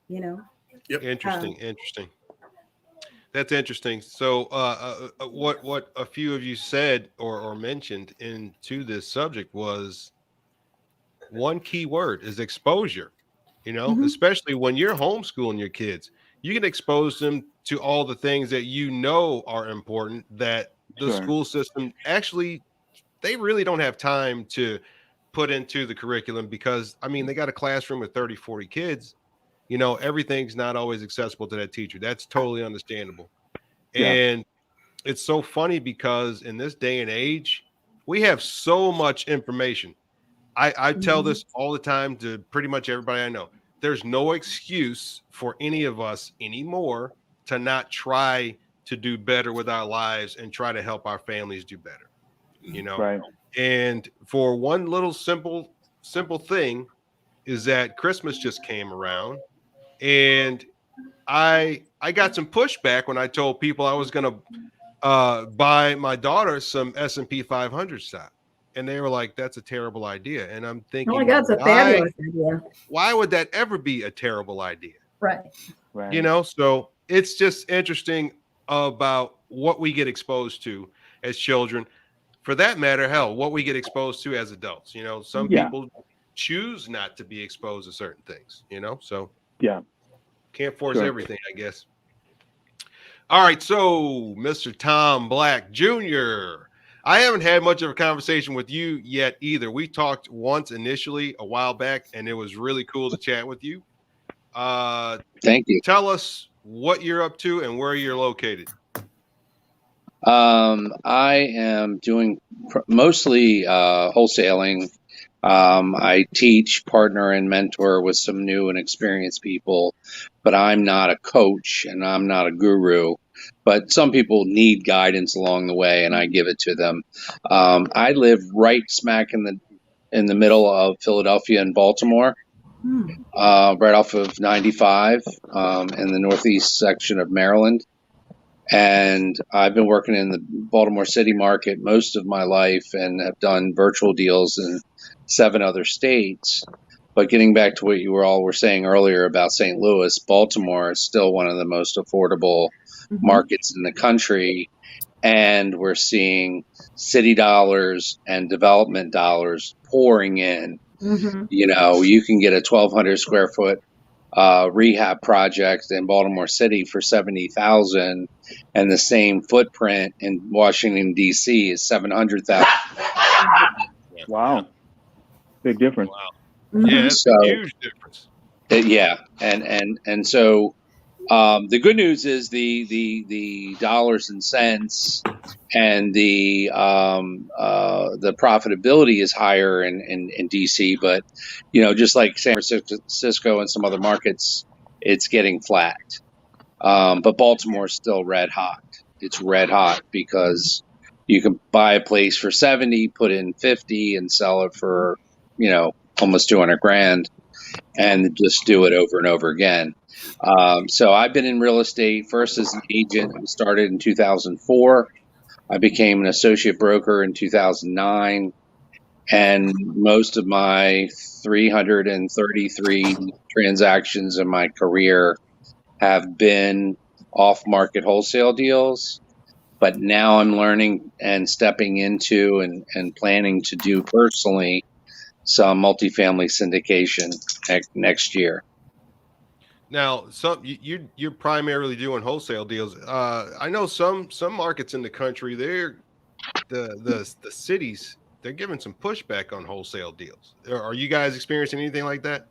You know. Yep. Interesting. That's interesting. So what a few of you said or mentioned into this subject was one key word is exposure. You know, especially when you're homeschooling your kids, you can expose them to all the things that you know are important that the school system actually, they really don't have time to put into the curriculum, because I mean, they got a classroom with 30, 40 kids. You know, everything's not always accessible to that teacher. That's totally understandable. And it's so funny because in this day and age, we have so much information. I tell this all the time to pretty much everybody I know. There's no excuse for any of us anymore to not try to do better with our lives and try to help our families do better, you know? And for one little simple thing is that Christmas just came around, and I got some pushback when I told people I was going to buy my daughter some S&P 500 stock. And they were like, that's a terrible idea. And I'm thinking, oh my God, it's a fabulous idea. Why would that ever be a terrible idea? Right. You know, so it's just interesting about what we get exposed to as children. For that matter, hell, what we get exposed to as adults. You know, some people choose not to be exposed to certain things, you know, so can't force everything, I guess. All right, so Mr. Tom Black Jr., I haven't had much of a conversation with you yet either. We talked once initially a while back, and it was really cool to chat with you. Thank you. Tell us what you're up to and where you're located. I am doing mostly wholesaling. I teach, partner, and mentor with some new and experienced people, but I'm not a coach and I'm not a guru. But some people need guidance along the way, and I give it to them. I live right smack in the middle of Philadelphia and Baltimore, right off of 95 in the northeast section of Maryland. And I've been working in the Baltimore City market most of my life and have done virtual deals in 7 other states. But getting back to what you were saying earlier about St. Louis, Baltimore is still one of the most affordable markets in the country. And we're seeing city dollars and development dollars pouring in. You know, you can get a 1,200 square foot rehab project in Baltimore City for $70,000, and the same footprint in Washington D.C. is $700,000. Wow, big difference. Wow. Yeah, that's a huge difference. Yeah, and so the good news is the dollars and cents and the profitability is higher in DC, but you know, just like San Francisco and some other markets, it's getting flat. But Baltimore is still red hot. It's red hot because you can buy a place for 70, put in 50, and sell it for, you know, almost 200 grand, and just do it over and over again. So I've been in real estate first as an agent. I started in 2004. I became an associate broker in 2009, and most of my 333 transactions in my career have been off-market wholesale deals. But now I'm learning and stepping into and planning to do personally some multifamily syndication next year. Now, you're primarily doing wholesale deals. I know some markets in the country, the cities, they're giving some pushback on wholesale deals. Are you guys experiencing anything like that?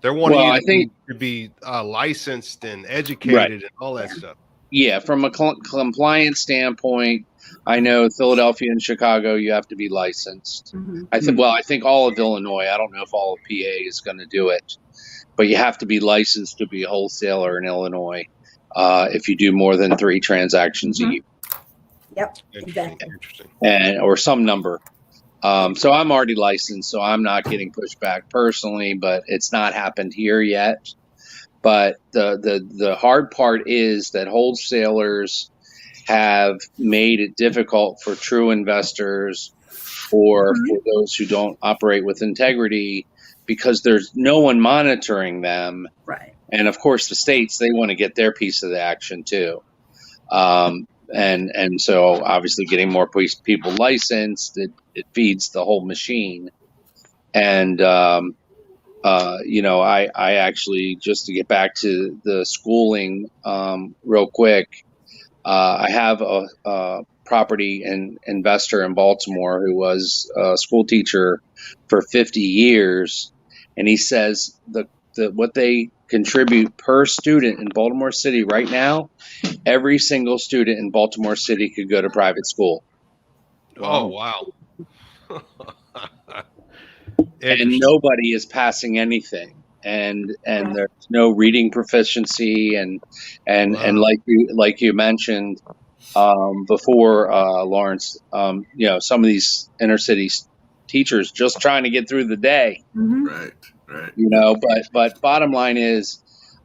They're wanting you to be licensed and educated and all that stuff. Yeah, from a compliance standpoint, I know Philadelphia and Chicago, you have to be licensed. I think all of Illinois. I don't know if all of PA is going to do it, but you have to be licensed to be a wholesaler in Illinois if you do more than 3 transactions a year. Yep, exactly. And or some number. So I'm already licensed, so I'm not getting pushback personally, but it's not happened here yet. But the hard part is that wholesalers have made it difficult for true investors or for those who don't operate with integrity because there's no one monitoring them. Right. And of course, the states, they want to get their piece of the action too. And so obviously getting more people licensed, it feeds the whole machine. And, you know, I actually, just to get back to the schooling real quick, I have a property and investor in Baltimore who was a school teacher for 50 years. And he says what they contribute per student in Baltimore City right now, every single student in Baltimore City could go to private school. Oh, wow. And nobody is passing anything. And there's no reading proficiency and like you mentioned before, Lawrence, you know, some of these inner city teachers just trying to get through the day. Right. You know, but bottom line is,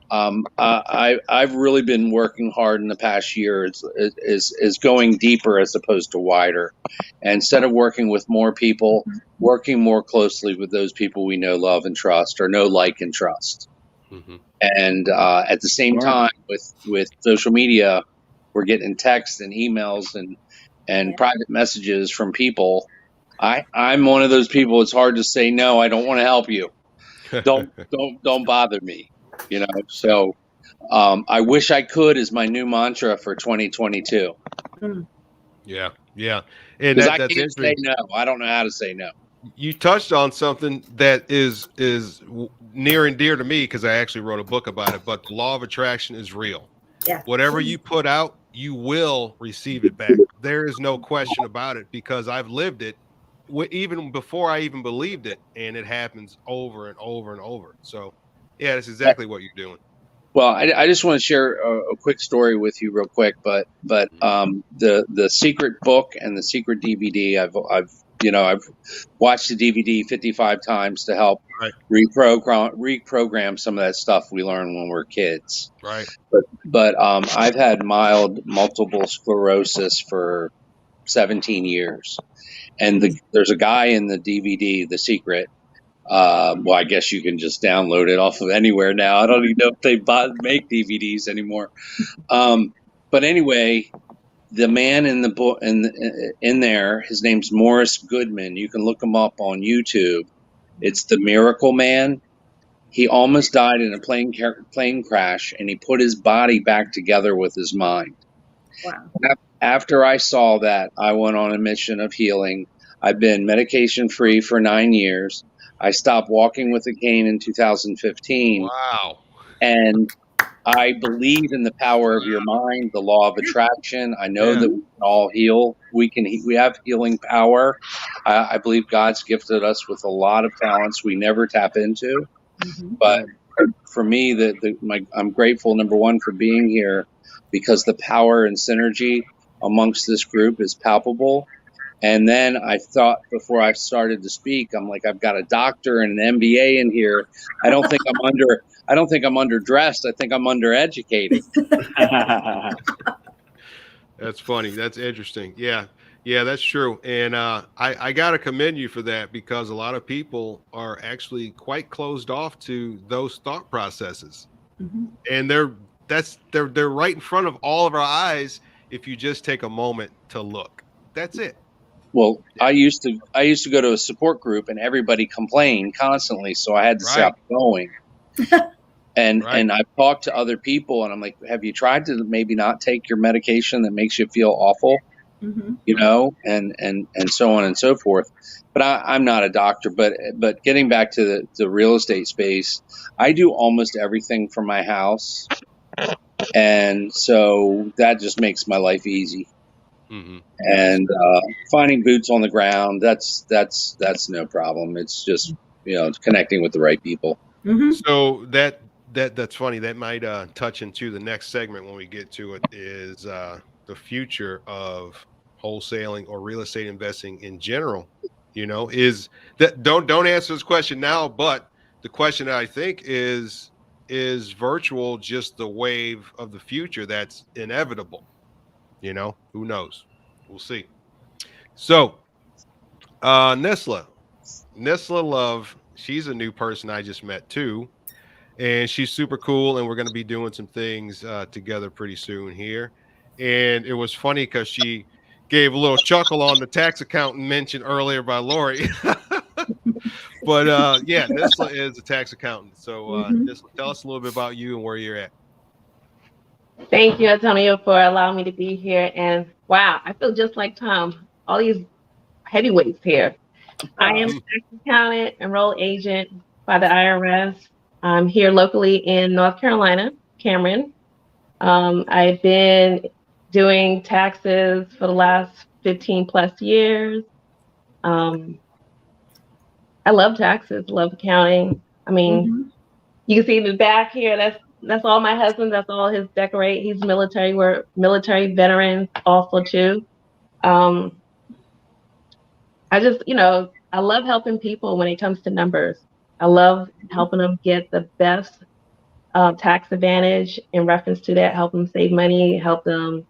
I've really been working hard in the past year is going deeper as opposed to wider. And instead of working with more people, working more closely with those people we know, love, and trust, or know, like, and trust. And at the same time, with social media, we're getting texts and emails and private messages from people. I'm one of those people. It's hard to say no. I don't want to help you. Don't bother me. You know, so I wish I could is my new mantra for 2022. Yeah. And because I can't say no. I don't know how to say no. You touched on something that is near and dear to me because I actually wrote a book about it. But the law of attraction is real. Yeah. Whatever you put out, you will receive it back. There is no question about it because I've lived it even before I even believed it, and it happens over and over and over. So, yeah, that's exactly what you're doing. Well, I just want to share a quick story with you real quick, but the secret book and the secret DVD, I've watched the DVD 55 times to help Right. reprogram some of that stuff we learned when we're kids. Right. But I've had mild multiple sclerosis for 17 years, and there's a guy in the DVD, The Secret. Well, I guess you can just download it off of anywhere now. I don't even know if they make DVDs anymore. But anyway, the man in the book in there, his name's Morris Goodman. You can look him up on YouTube. It's the Miracle Man. He almost died in a plane crash, and he put his body back together with his mind. Wow. After I saw that, I went on a mission of healing. I've been medication free for 9 years. I stopped walking with a cane in 2015. Wow. And I believe in the power of your mind, the law of attraction. I know that we can all heal. We have healing power. I believe God's gifted us with a lot of talents we never tap into. Mm-hmm. But for me, I'm grateful, number one, for being here because the power and synergy amongst this group is palpable. And then I thought before I started to speak, I'm like, I've got a doctor and an MBA in here. I don't think I'm underdressed. I think I'm undereducated. That's funny. That's interesting. Yeah, that's true. And I got to commend you for that because a lot of people are actually quite closed off to those thought processes. Mm-hmm. And they're right in front of all of our eyes if you just take a moment to look. That's it. Well, I used to go to a support group and everybody complained constantly, so I had to stop going. And I've talked to other people, and I'm like, have you tried to maybe not take your medication that makes you feel awful? Mm-hmm. You know, and so on and so forth. But I'm not a doctor. But getting back to the real estate space, I do almost everything from my house, and so that just makes my life easy. Mm-hmm. And finding boots on the ground, that's no problem. It's just connecting with the right people. Mm-hmm. So that's funny. That might touch into the next segment when we get to it. Is the future of wholesaling or real estate investing in general? Is that don't answer this question now, but the question I think is virtual just the wave of the future that's inevitable? Who knows? We'll see. So, Nisla Love, she's a new person I just met too, and she's super cool. And we're going to be doing some things together pretty soon here. And it was funny because she gave a little chuckle on the tax accountant mentioned earlier by Lori. But yeah, Nisla is a tax accountant. So Nisla, tell us a little bit about you and where you're at. Thank you, Antonio, for allowing me to be here. And wow, I feel just like Tom, all these heavyweights here. I am a tax accountant, enrolled agent by the IRS. I'm here locally in North Carolina, Cameron. I've been doing taxes for the last 15 plus years. I love taxes, love accounting. I mean, you can see me back here. That's all my husband. That's all his decorate. He's military. We're military veterans also too. I just, I love helping people when it comes to numbers. I love helping them get the best tax advantage in reference to that, help them save money, help them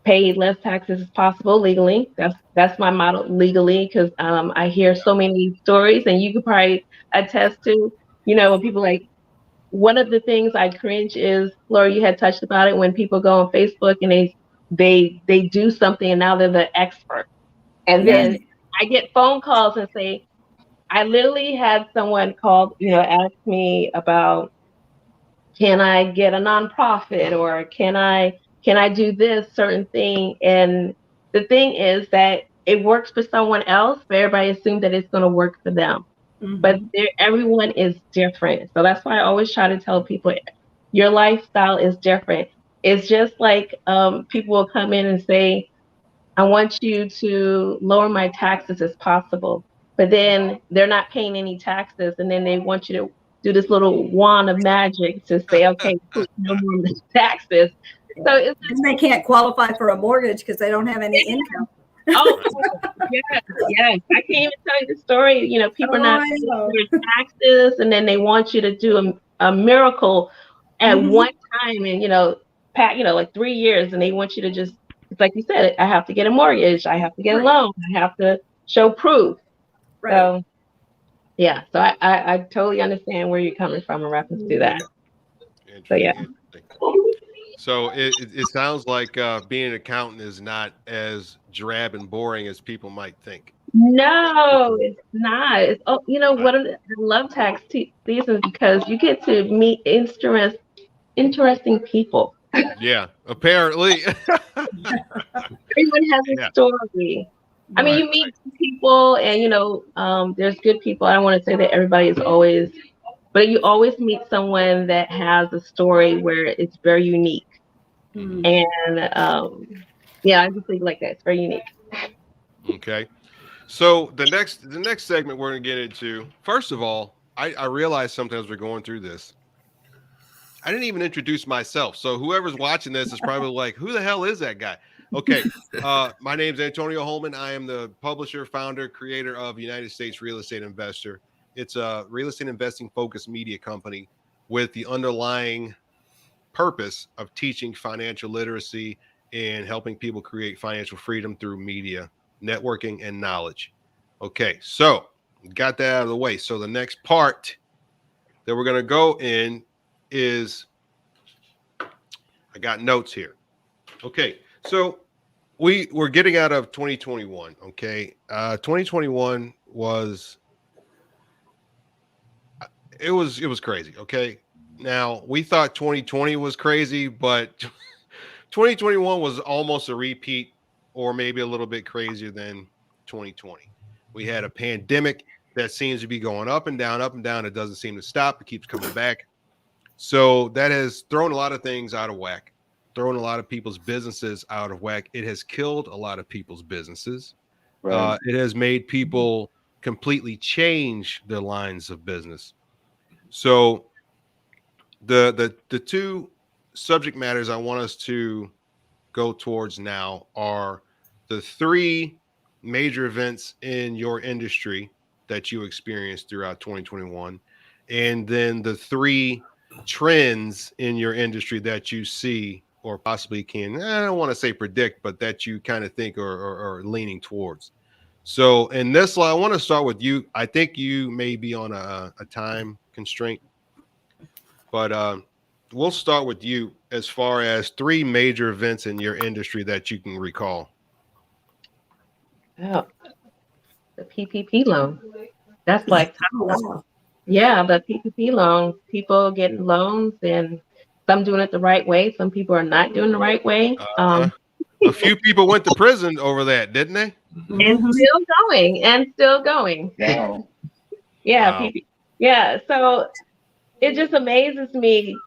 pay less taxes as possible legally. That's my motto, legally, because I hear so many stories, and you could probably attest to, when people one of the things I cringe is, Laura, you had touched about it, when people go on Facebook and they do something and now they're the expert. And then I get phone calls and say, I literally had someone call, ask me about, can I get a nonprofit, or can I do this certain thing? And the thing is that it works for someone else, but everybody assumes that it's going to work for them. But everyone is different. So that's why I always try to tell people your lifestyle is different. It's just like people will come in and say, I want you to lower my taxes as possible. But then they're not paying any taxes. And then they want you to do this little wand of magic to say, okay, no more taxes. So it's and they can't qualify for a mortgage because they don't have any income. Oh, yes. I can't even tell you the story. You know, people are not paying their taxes, and then they want you to do a miracle at one time, and like 3 years, and they want you to just, it's like you said, I have to get a mortgage, I have to get a loan, I have to show proof. Right. So, yeah. So I totally understand where you're coming from in reference to that. So yeah. So it sounds like being an accountant is not as drab and boring as people might think. No, it's not. It's, what I love tax season because you get to meet interesting people. Yeah, apparently. Everyone has a story. I mean, you meet people and, there's good people. I don't want to say that everybody is always, but you always meet someone that has a story where it's very unique. And I just think like that. It's very unique. Okay. So the next segment we're going to get into, first of all, I realized sometimes we're going through this. I didn't even introduce myself. So whoever's watching this is probably like, who the hell is that guy? Okay. My name is Antonio Holman. I am the publisher, founder, creator of United States Real Estate Investor. It's a real estate investing focused media company with the underlying purpose of teaching financial literacy and helping people create financial freedom through media, networking, and knowledge. Okay, so got that out of the way. So the next part that we're going to go in is, I got notes here. Okay, so we're getting out of 2021. Okay, 2021 was crazy. Okay, now we thought 2020 was crazy, but 2021 was almost a repeat, or maybe a little bit crazier than 2020. We had a pandemic that seems to be going up and down. It doesn't seem to stop. It keeps coming back. So that has thrown a lot of things out of whack, thrown a lot of people's businesses out of whack. It has killed a lot of people's businesses. Right. It has made people completely change their lines of business. So the two subject matters I want us to go towards now are the three major events in your industry that you experienced throughout 2021, and then the three trends in your industry that you see or possibly can, I don't want to say predict, but that you kind of think or leaning towards. So in this, I want to start with you. I think you may be on a time constraint, but we'll start with you as far as three major events in your industry that you can recall. Oh, the PPP loan. That's like, yeah, the PPP loan. People getting loans and some doing it the right way. Some people are not doing the right way. A few people went to prison over that, didn't they? And still going. Wow. Yeah, Wow. Yeah. So it just amazes me.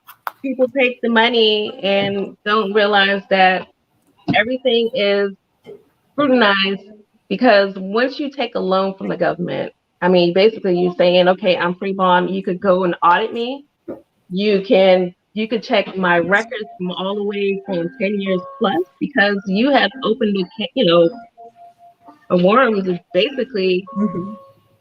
People take the money and don't realize that everything is scrutinized, because once you take a loan from the government, I mean, basically you're saying, okay, I'm free bond. You could go and audit me. You could check my records from all the way from 10 years plus, because you have opened a worm is basically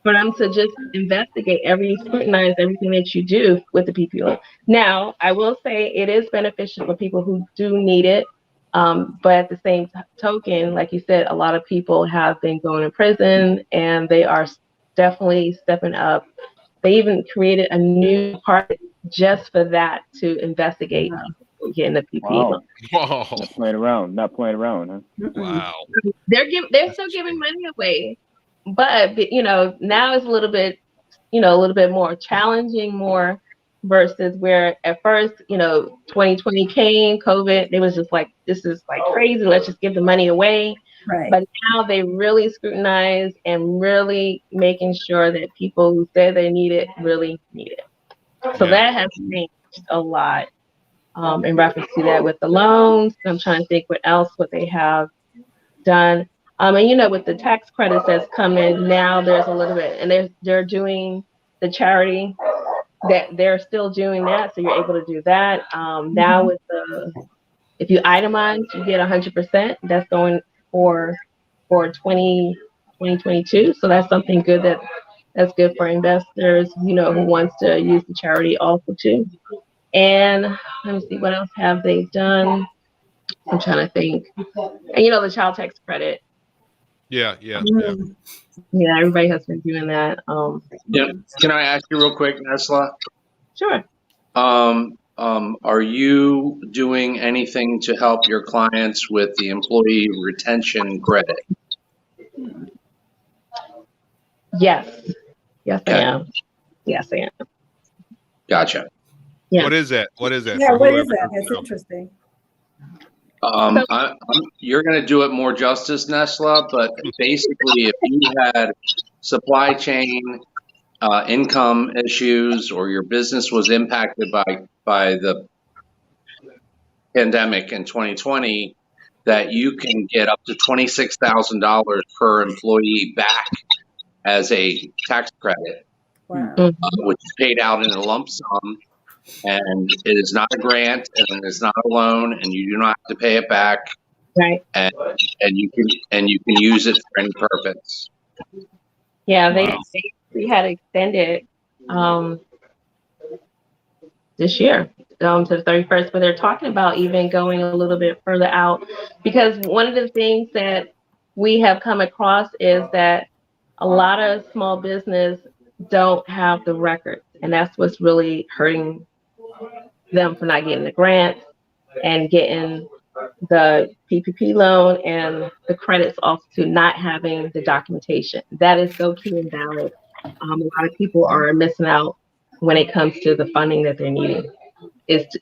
for them to just investigate scrutinize everything that you do with the PPP loan. Now, I will say it is beneficial for people who do need it. But at the same token, like you said, a lot of people have been going to prison, and they are definitely stepping up. They even created a new part just for that, to investigate getting the PPP loan. Wow. Not playing around, huh? Wow. They're still giving money away, but now it's a little bit more challenging, more versus where at first 2020 came, COVID, it was just like, this is like crazy, let's just give the money away. Right. But now they really scrutinize and really making sure that people who say they need it really need it. So that has changed a lot in reference to that with the loans. I'm trying to think what they have done. And with the tax credits that's coming now, there's a little bit, and they're doing the charity that they're still doing that, so you're able to do that. Now with if you itemize, you get 100%. That's going for 2022. So that's something good that's good for investors, who wants to use the charity also too. And let me see, what else have they done? I'm trying to think. And the child tax credit. Yeah. Yeah, everybody has been doing that. Can I ask you real quick, Nisla? Sure. Are you doing anything to help your clients with the employee retention credit? Yes, I am. Yes, I am. Gotcha. Yeah. What is that? Yeah, what is that? That's interesting. You're going to do it more justice, Nisla, but basically if you had supply chain income issues or your business was impacted by the pandemic in 2020, that you can get up to $26,000 per employee back as a tax credit, Wow. which is paid out in a lump sum. And it is not a grant, and it is not a loan, and you do not have to pay it back. Right. And you can use it for any purpose. Yeah, they had extended this year to the 31st, but they're talking about even going a little bit further out, because one of the things that we have come across is that a lot of small business don't have the records, and that's what's really hurting them for not getting the grants and getting the PPP loan and the credits also to not having the documentation. That is so key and valid. A lot of people are missing out when it comes to the funding that they're needing. It's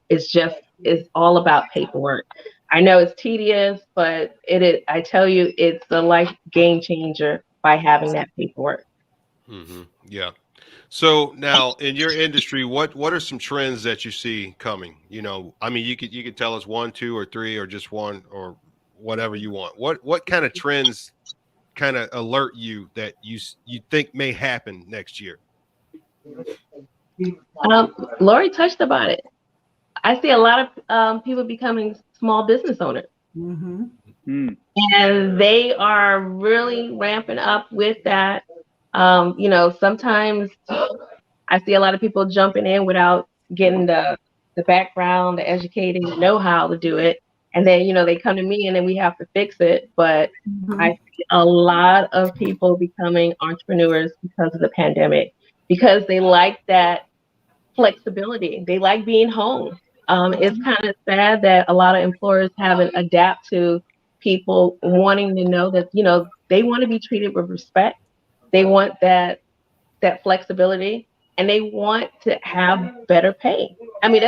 all about paperwork. I know it's tedious, but it is. I tell you, it's a life game changer by having that paperwork. Mm-hmm. Yeah. So now in your industry, what are some trends that you see coming? I mean, you could tell us 1, 2, or 3, or just one, or whatever you want. What kind of trends kind of alert you that you think may happen next year? Lori touched about it. I see a lot of people becoming small business owners. And they are really ramping up with that. Sometimes I see a lot of people jumping in without getting the background, the educating, know-how to do it. And then, they come to me and then we have to fix it. But I see a lot of people becoming entrepreneurs because of the pandemic, because they like that flexibility. They like being home. It's kind of sad that a lot of employers haven't adapted to people wanting to know that, they want to be treated with respect. They want that flexibility, and they want to have better pay. I mean,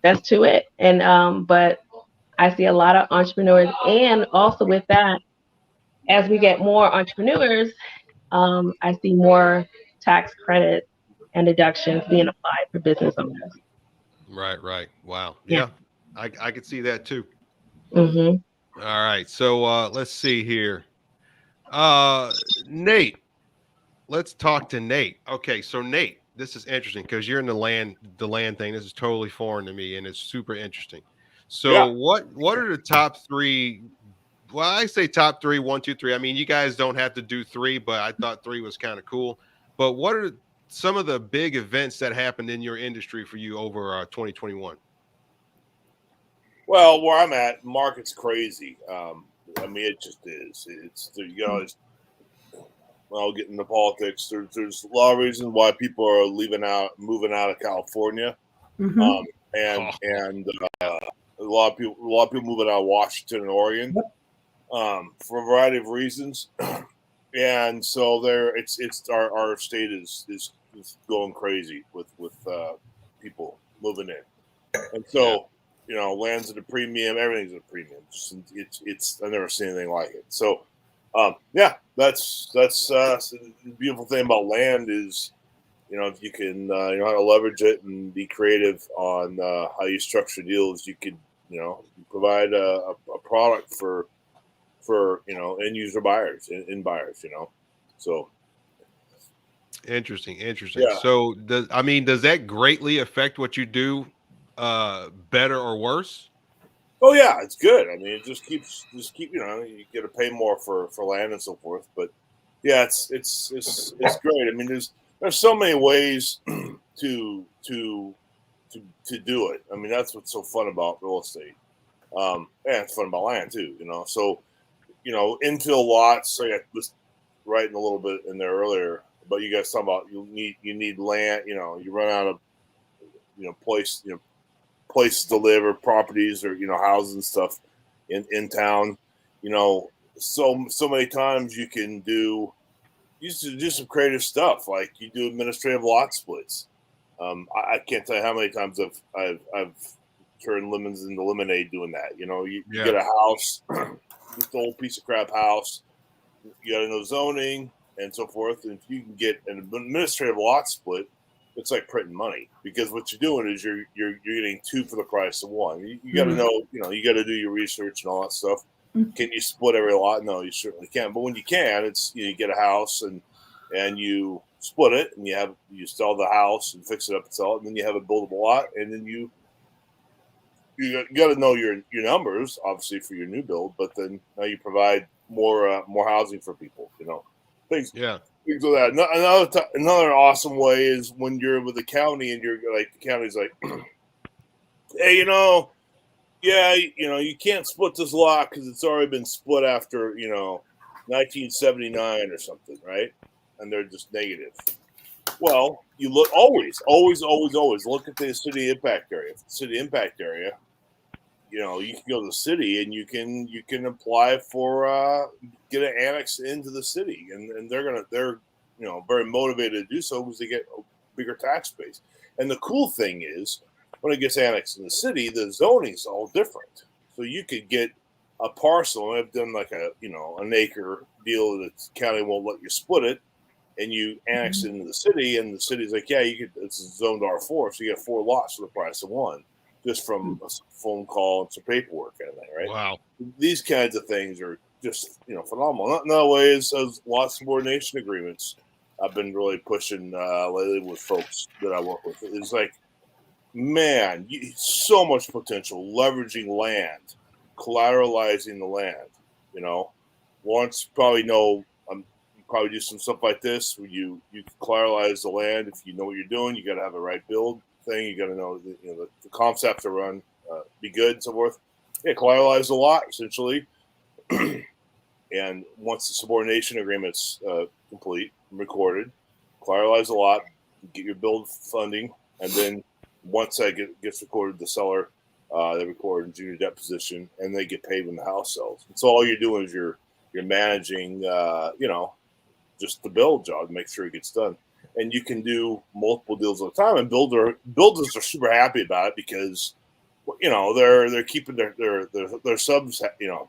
that's to it. And but I see a lot of entrepreneurs, and also with that, as we get more entrepreneurs, I see more tax credits and deductions being applied for business owners. Right. Wow. Yeah. I could see that too. Mm-hmm. All right. So let's see here. Nate. Let's talk to Nate. Okay, so Nate, this is interesting because you're in the land thing. This is totally foreign to me, and it's super interesting. So what are the top 3? Well, I say top 3, 1, 2, 3. I mean, you guys don't have to do 3, but I thought 3 was kind of cool. But what are some of the big events that happened in your industry for you over 2021? Well, where I'm at, market's crazy. I mean, it just is. It's I'll get into politics. There's a lot of reasons why people are moving out of California, and a lot of people moving out of Washington and Oregon, for a variety of reasons. And so our state is going crazy with people moving in, and so land's at a premium. Everything's at a premium. It's I've never seen anything like it. So, that's the beautiful thing about land is, if you can, how to leverage it and be creative on how you structure deals, you could, provide a product for end user buyers and buyers, so. Interesting. Yeah. So does that greatly affect what you do, better or worse? Oh yeah, it's good. I mean, it just keep, you get to pay more for land and so forth. But yeah, it's great. I mean, there's so many ways to do it. I mean, that's what's so fun about real estate. And it's fun about land too. So infill lots. I was writing a little bit in there earlier, but you guys talking about you need land. You run out of places to live or properties or houses and stuff in town. So many times you can do some creative stuff, like you do administrative lot splits. I can't tell you how many times I've turned lemons into lemonade doing that. You get a house, just an old piece of crap house, you got to know zoning and so forth. And if you can get an administrative lot split, it's like printing money, because what you're doing is you're getting two for the price of one. You got to know, you got to do your research and all that stuff. Can you split every lot? No, you certainly can't. But when you can, it's you get a house and you split it, and you sell the house and fix it up and sell it, and then you have a buildable lot, and then you got to know your numbers, obviously, for your new build. But then now you provide more housing for people. Things. Yeah. Things like that. Another awesome way is when you're with the county and you're like, the county's like, hey, you can't split this lot because it's already been split after 1979 or something, right? And they're just negative. Well, you look always look at the city impact area. If the city impact area, you can go to the city and you can apply for get an annex into the city, and they're very motivated to do so because they get a bigger tax base. And the cool thing is, when it gets annexed in the city, the zoning is all different. So you could get a parcel, and I've done like an acre deal that the county won't let you split it, and you annex it into the city, and the city's like, yeah, you could. It's zoned R4, so you get 4 lots for the price of one, just from a phone call and some paperwork kind of thing, right? Wow. These kinds of things are just phenomenal. Another way is those lot subordination agreements. I've been really pushing lately with folks that I work with. It's like, man, so much potential leveraging land, collateralizing the land. Lawrence probably know. Probably do some stuff like this where you collateralize the land. If you know what you're doing, you got to have a right build thing. You got to know the comps have to run, be good and so forth. Yeah, collateralize the lot essentially. And once the subordination agreement's complete, recorded, collateralize the lot, get your build funding, and then once that gets recorded, the seller they record in junior debt position, and they get paid when the house sells. And so all you're doing is you're managing, just the build job, make sure it gets done. And you can do multiple deals at a time. And builders are super happy about it because, they're keeping their subs,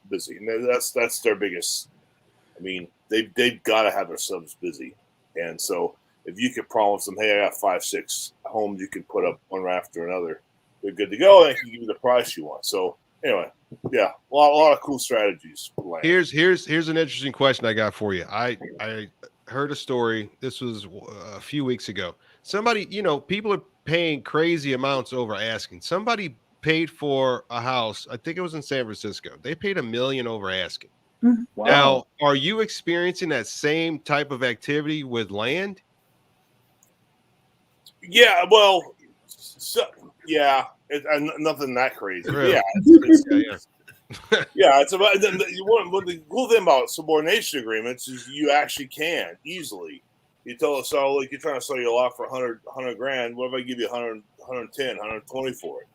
busy. And that's their biggest. I mean, they've got to have their subs busy. And so if you could promise them, hey, I got 5-6 homes you can put up one after another, they're good to go, and they can give you the price you want. So anyway, yeah, a lot of cool strategies for land. Here's an interesting question I got for you. I heard a story. This was a few weeks ago. Somebody, people are paying crazy amounts over asking. Somebody paid for a house. I think it was in San Francisco. They paid $1 million over asking. Wow. Now, are you experiencing that same type of activity with land? Yeah, well, nothing that crazy. Really? Yeah, it's about the cool thing about subordination agreements is you actually can easily. You tell us, like you're trying to sell your lot for 100 grand. What if I give you 100, 110, 120 for it?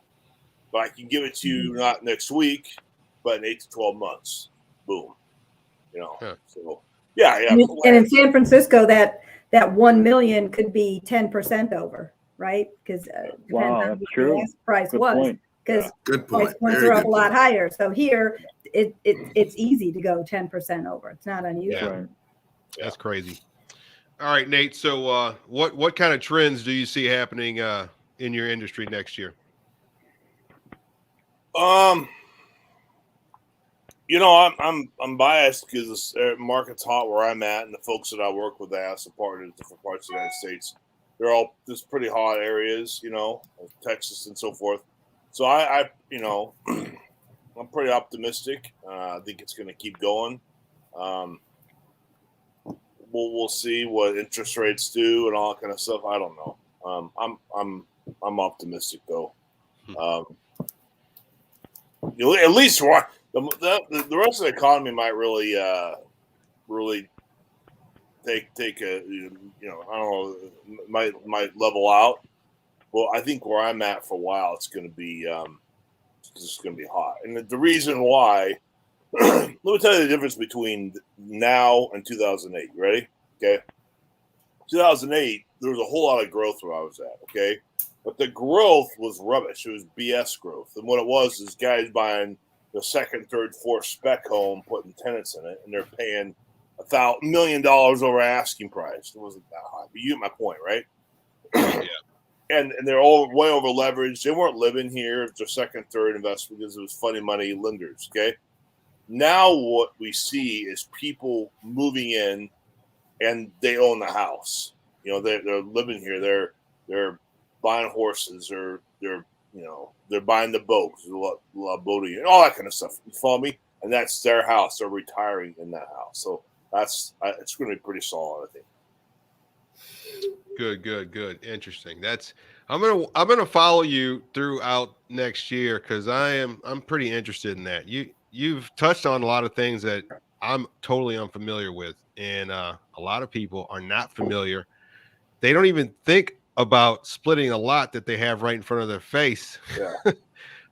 But I can give it to you not next week, but in 8 to 12 months. Boom. So yeah. And in San Francisco, that 1 million could be 10% over, right? Because wow, that's true. The price Good was. point. because Good price point. points Very are up good a lot point. higher. So here, it's easy to go 10% over. It's not unusual. Right. That's crazy. All right, Nate. So what kind of trends do you see happening in your industry next year? You know, I'm biased because the market's hot where I'm at, and the folks that I work with that have supported in different parts of the United States. They're all just pretty hot areas, you know, Texas and so forth. So I you know, I'm pretty optimistic. I think it's going to keep going. We'll see what interest rates do and all that kind of stuff. I don't know. I'm optimistic though. You know, at least the rest of the economy might really take a, you know, I don't know, might level out. Well, I think where I'm at for a while, it's going to be hot, and the reason why. Let me tell you the difference between now and 2008. Ready? Okay. 2008, there was a whole lot of growth where I was at. Okay, but the growth was rubbish. It was BS growth, and what it was is guys buying the second, third, fourth spec home, putting tenants in it, and they're paying $1 million over asking price. It wasn't that high, but you get my point, right? Yeah. And they're all way over leveraged. They weren't living here. It's their second, third investment because it was funny money lenders. Okay. Now what we see is people moving in, and they own the house. You know, they're living here. They're buying horses, or they're buying the boats, boating, and all that kind of stuff. You follow me? And that's their house. They're retiring in that house. So it's going to be pretty solid, I think. Good. Interesting. I'm gonna follow you throughout next year because I'm pretty interested in that. You've touched on a lot of things that I'm totally unfamiliar with, and a lot of people are not familiar. They don't even think about splitting a lot that they have right in front of their face. Yeah.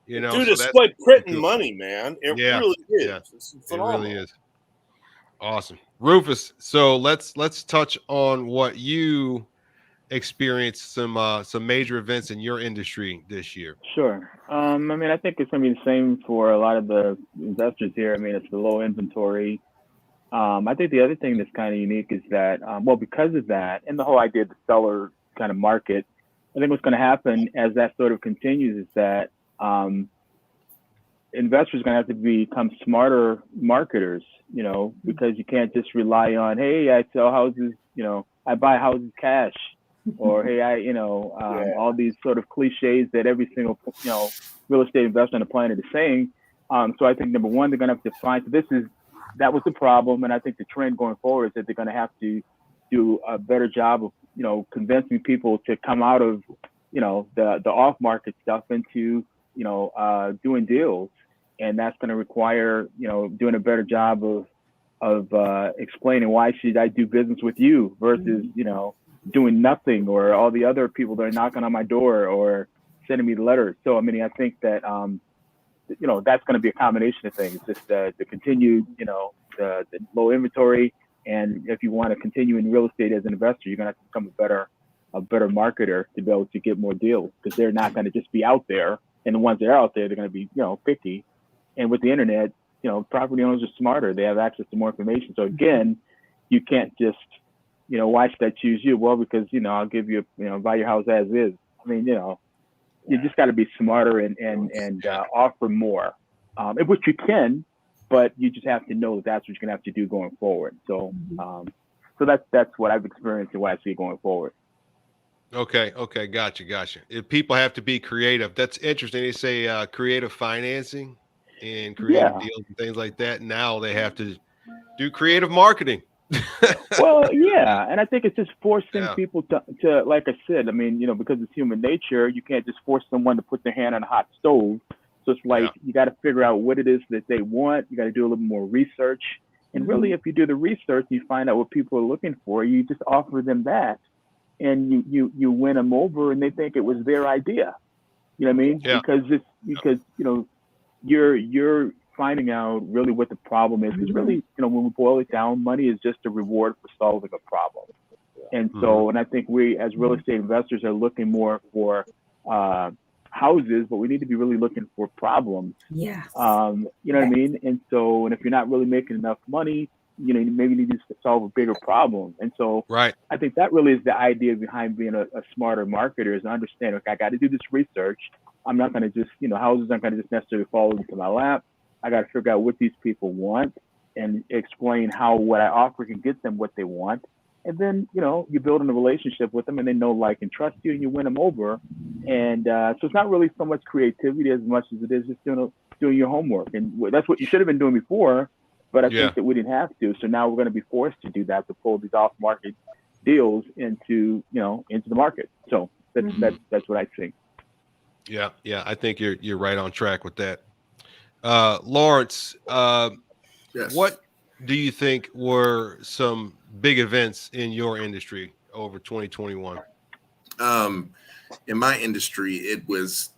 You know, dude, so it's that's like printing cool. money, man. It Yeah, really is. yeah. It's It phenomenal. really is. Awesome. Rufus, so let's touch on what you experienced some major events in your industry this year. Sure. I mean, I think it's going to be the same for a lot of the investors here. I mean, it's the low inventory. I think the other thing that's kind of unique is that, well, because of that, and the whole idea of the seller kind of market, I think what's going to happen as that sort of continues is that investors are going to have to become smarter marketers, you know, because you can't just rely on, hey, I sell houses, you know, I buy houses cash, or hey, all these sort of cliches that every single, you know, real estate investor on the planet is saying. So I think number one, they're going to have to find. So that was the problem, and I think the trend going forward is that they're going to have to do a better job of, you know, convincing people to come out of, you know, the off market stuff into, you know, doing deals, and that's going to require, you know, doing a better job of explaining why should I do business with you versus, you know, doing nothing, or all the other people that are knocking on my door or sending me letters. So I mean, I think that you know, that's going to be a combination of things. Just the continued, you know, the low inventory, and if you want to continue in real estate as an investor, you're going to have to become a better marketer to be able to get more deals, because they're not going to just be out there, and the ones that are out there, they're going to be, you know, picky. And with the internet, you know, property owners are smarter. They have access to more information. So again, you can't just, you know, why should I choose you? Well, because, you know, I'll give you, you know, buy your house as is. I mean, you know, you just got to be smarter and offer more, which you can, but you just have to know that's what you're gonna have to do going forward. So, so that's what I've experienced and what I see going forward. Okay, gotcha. If people have to be creative, that's interesting. They say creative financing and creative deals and things like that. Now they have to do creative marketing. Well, yeah, and I think it's just forcing people to, like I said, I mean, you know, because it's human nature, you can't just force someone to put their hand on a hot stove. So it's like you got to figure out what it is that they want. You got to do a little more research, and really, if you do the research, you find out what people are looking for. You just offer them that, and you win them over, and they think it was their idea. You know what I mean? Yeah. Because you know, you're finding out really what the problem is. Because really, you know, when we boil it down, money is just a reward for solving a problem. And so, and I think we as real estate investors are looking more for houses, but we need to be really looking for problems. Yes. You know what I mean? And so, and if you're not really making enough money, you know, you maybe need to solve a bigger problem. And so Right. I think that really is the idea behind being a smarter marketer, is to understand, okay, I got to do this research. I'm not going to just, you know, houses aren't going to just necessarily fall into my lap. I got to figure out what these people want and explain how what I offer can get them what they want. And then, you know, you're building a relationship with them and they know, like, and trust you, and you win them over. And so it's not really so much creativity as much as it is just doing your homework. And that's what you should have been doing before, but I think that we didn't have to. So now we're going to be forced to do that, to pull these off-market deals into the market. So that's what I think. Yeah. I think you're right on track with that. Lawrence, Yes. what do you think were some big events in your industry over 2021? In my industry, it was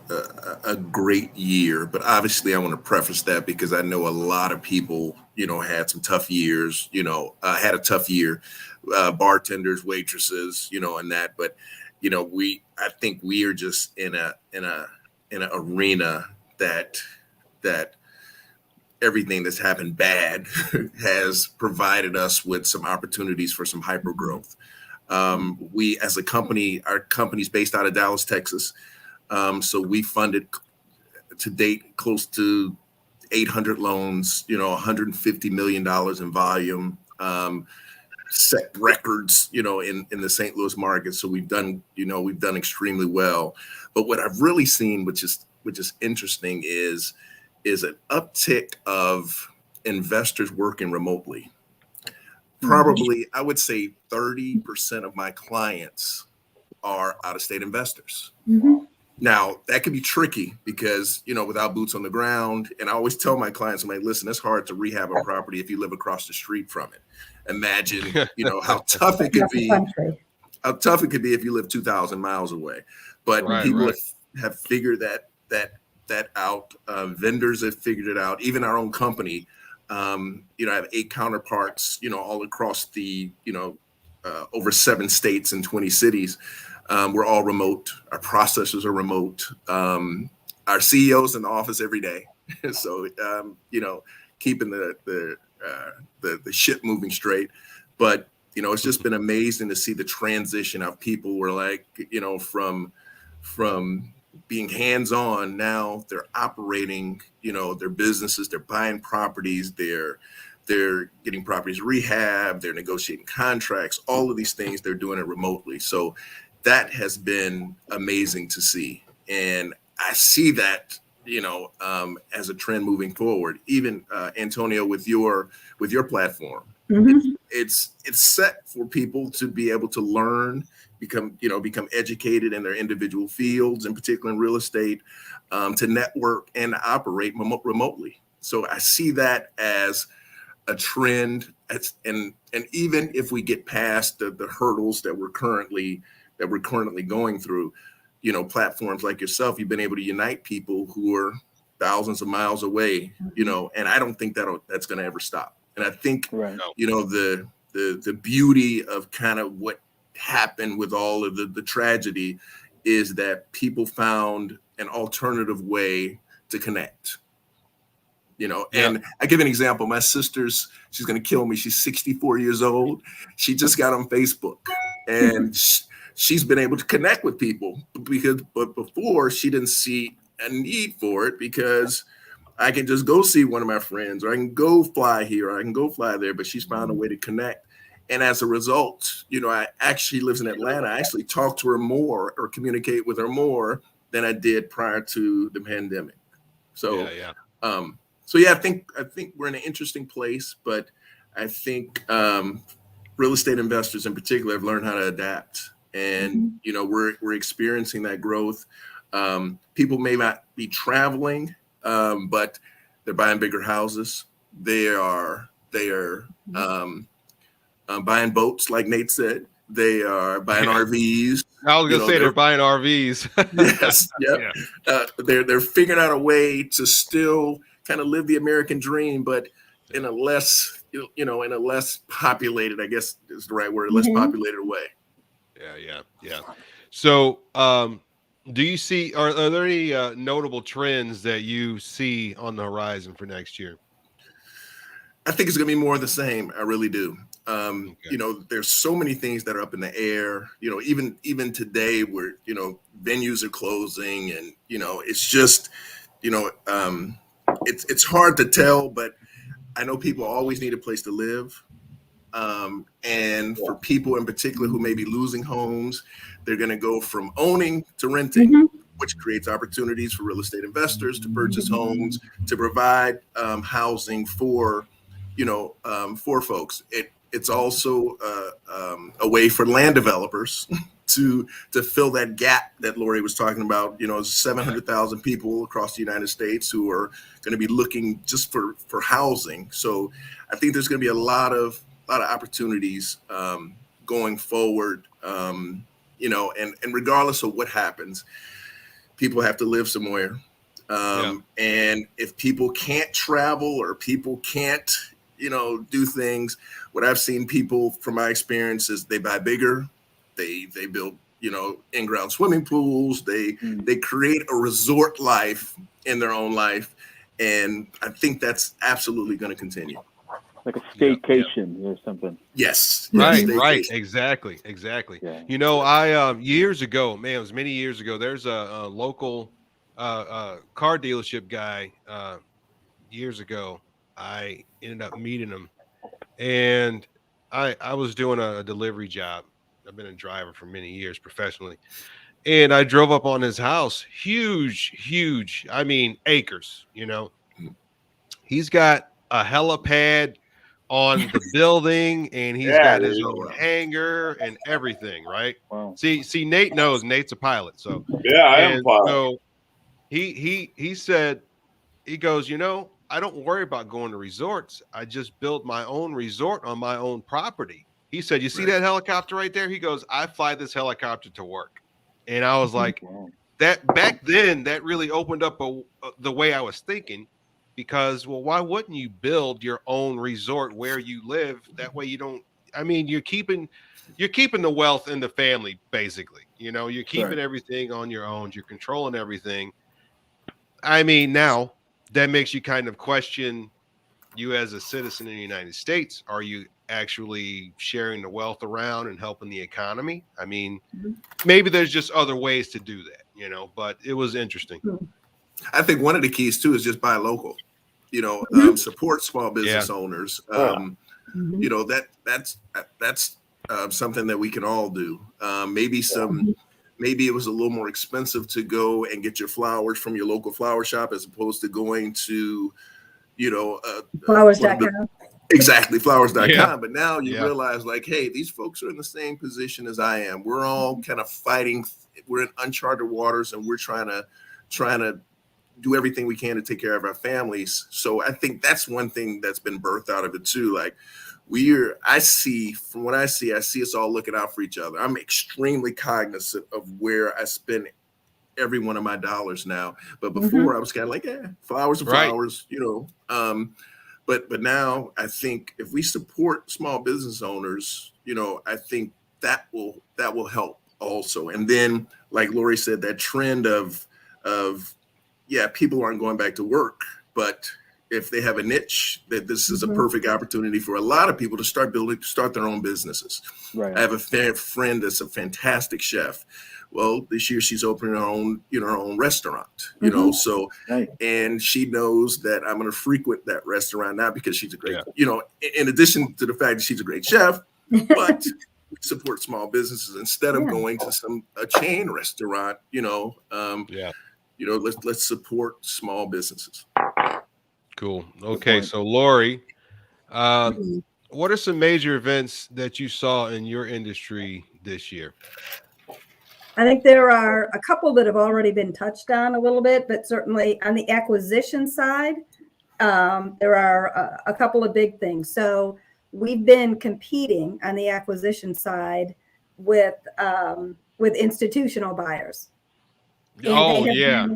a great year, but obviously I want to preface that because I know a lot of people, had some tough years, had a tough year, bartenders, waitresses, and that, but, I think we are just in an arena that everything that's happened bad has provided us with some opportunities for some hyper growth. We, as a company, our company's based out of Dallas, Texas. So we funded to date close to 800 loans, $150 million in volume, set records, in the St. Louis market. So we've done extremely well. But what I've really seen, which is interesting, is an uptick of investors working remotely. Probably, I would say 30% of my clients are out-of-state investors. Mm-hmm. Now, that can be tricky because, without boots on the ground, and I always tell my clients, I'm like, listen, it's hard to rehab a property if you live across the street from it. Imagine, how tough it could be. How tough it could be if you live 2,000 miles away. But people have figured that out. Vendors have figured it out. Even our own company, I have 8 counterparts, all across the, over 7 states and 20 cities. We're all remote. Our processors are remote. Our CEO's in the office every day. So, keeping the ship moving straight. But, it's just been amazing to see the transition of people were like, from being hands-on, now they're operating, their businesses, they're buying properties, they're getting properties rehab, they're negotiating contracts, all of these things, they're doing it remotely. So that has been amazing to see. And I see that, as a trend moving forward. Even Antonio, with your platform, it's set for people to be able to learn, become educated in their individual fields, in particular in real estate, to network and operate remotely. So I see that as a trend. And even if we get past the hurdles that we're currently going through, platforms like yourself, you've been able to unite people who are thousands of miles away, and I don't think that's going to ever stop. And I think, the beauty of kind of what happened with all of the tragedy is that people found an alternative way to connect. And I give an example. My sister's, she's going to kill me. She's 64 years old. She just got on Facebook, and she's been able to connect with people but before she didn't see a need for it, because I can just go see one of my friends, or I can go fly here, or I can go fly there, but she's found a way to connect. And as a result, she lives in Atlanta. I actually talk to her more or communicate with her more than I did prior to the pandemic. So, I think we're in an interesting place, but I think real estate investors in particular have learned how to adapt. And, we're experiencing that growth. People may not be traveling, but they're buying bigger houses. They are buying boats, like Nate said. They are buying RVs. I was gonna say they're buying RVs. Yes, they're figuring out a way to still kind of live the American dream, but in a less, in a less populated, I guess is the right word, less populated way. Yeah. So, Do you see, are there any notable trends that you see on the horizon for next year? I think it's going to be more of the same. I really do. Okay. You know, there's so many things that are up in the air. You know, even today, where venues are closing, and it's just, it's hard to tell. But I know people always need a place to live, and for people in particular who may be losing homes, they're going to go from owning to renting, which creates opportunities for real estate investors to purchase homes, to provide housing for for folks. It's also a way for land developers to fill that gap that Lori was talking about. 700,000 people across the United States who are going to be looking just for housing. So I think there's going to be a lot of opportunities going forward. And regardless of what happens, people have to live somewhere. And if people can't travel or people can't do things, what I've seen people from my experience is they buy bigger, they build in-ground swimming pools, they create a resort life in their own life, and I think that's absolutely going to continue. Like a staycation or something. Yes. Right. Exactly. Yeah. I years ago, man, it was many years ago. There's a local car dealership guy. Years ago, I ended up meeting him, and I was doing a delivery job. I've been a driver for many years professionally, and I drove up on his house. Huge. I mean, acres. He's got a helipad on the building, and he's got his own hangar and everything, right? Wow. See, Nate knows. Nate's a pilot, so yeah, I am a pilot. So he said, he goes, I don't worry about going to resorts. I just build my own resort on my own property. He said, you see that helicopter right there? He goes, I fly this helicopter to work. And I was like, that back then, that really opened up the way I was thinking. Because, well, why wouldn't you build your own resort where you live? That way you don't, you're keeping the wealth in the family, basically. You're keeping everything on your own. You're controlling everything. Now that makes you kind of question you as a citizen in the United States. Are you actually sharing the wealth around and helping the economy? Maybe there's just other ways to do that, but it was interesting. I think one of the keys too is just buy local. Support small business owners. That's something that we can all do. Maybe it was a little more expensive to go and get your flowers from your local flower shop as opposed to going to, flowers.com. Exactly, flowers.com. But now you realize, like, hey, these folks are in the same position as I am. We're all kind of fighting. We're in uncharted waters, and we're trying to do everything we can to take care of our families. So I think that's one thing that's been birthed out of it too. Like I see us all looking out for each other. I'm extremely cognizant of where I spend every one of my dollars now. But before I was kind of like, flowers are flowers, but now I think if we support small business owners, I think that will help also. And then, like Lori said, that trend of people aren't going back to work, but if they have a niche, that this is a perfect opportunity for a lot of people to start their own businesses. Right. I have a friend that's a fantastic chef. Well, this year she's opening her own restaurant, so, and she knows that I'm going to frequent that restaurant now because she's a great, in addition to the fact that she's a great chef, but we support small businesses instead of going to a chain restaurant, let's support small businesses. Cool. Okay. So Lori, what are some major events that you saw in your industry this year? I think there are a couple that have already been touched on a little bit, but certainly on the acquisition side, there are a couple of big things. So we've been competing on the acquisition side with institutional buyers. And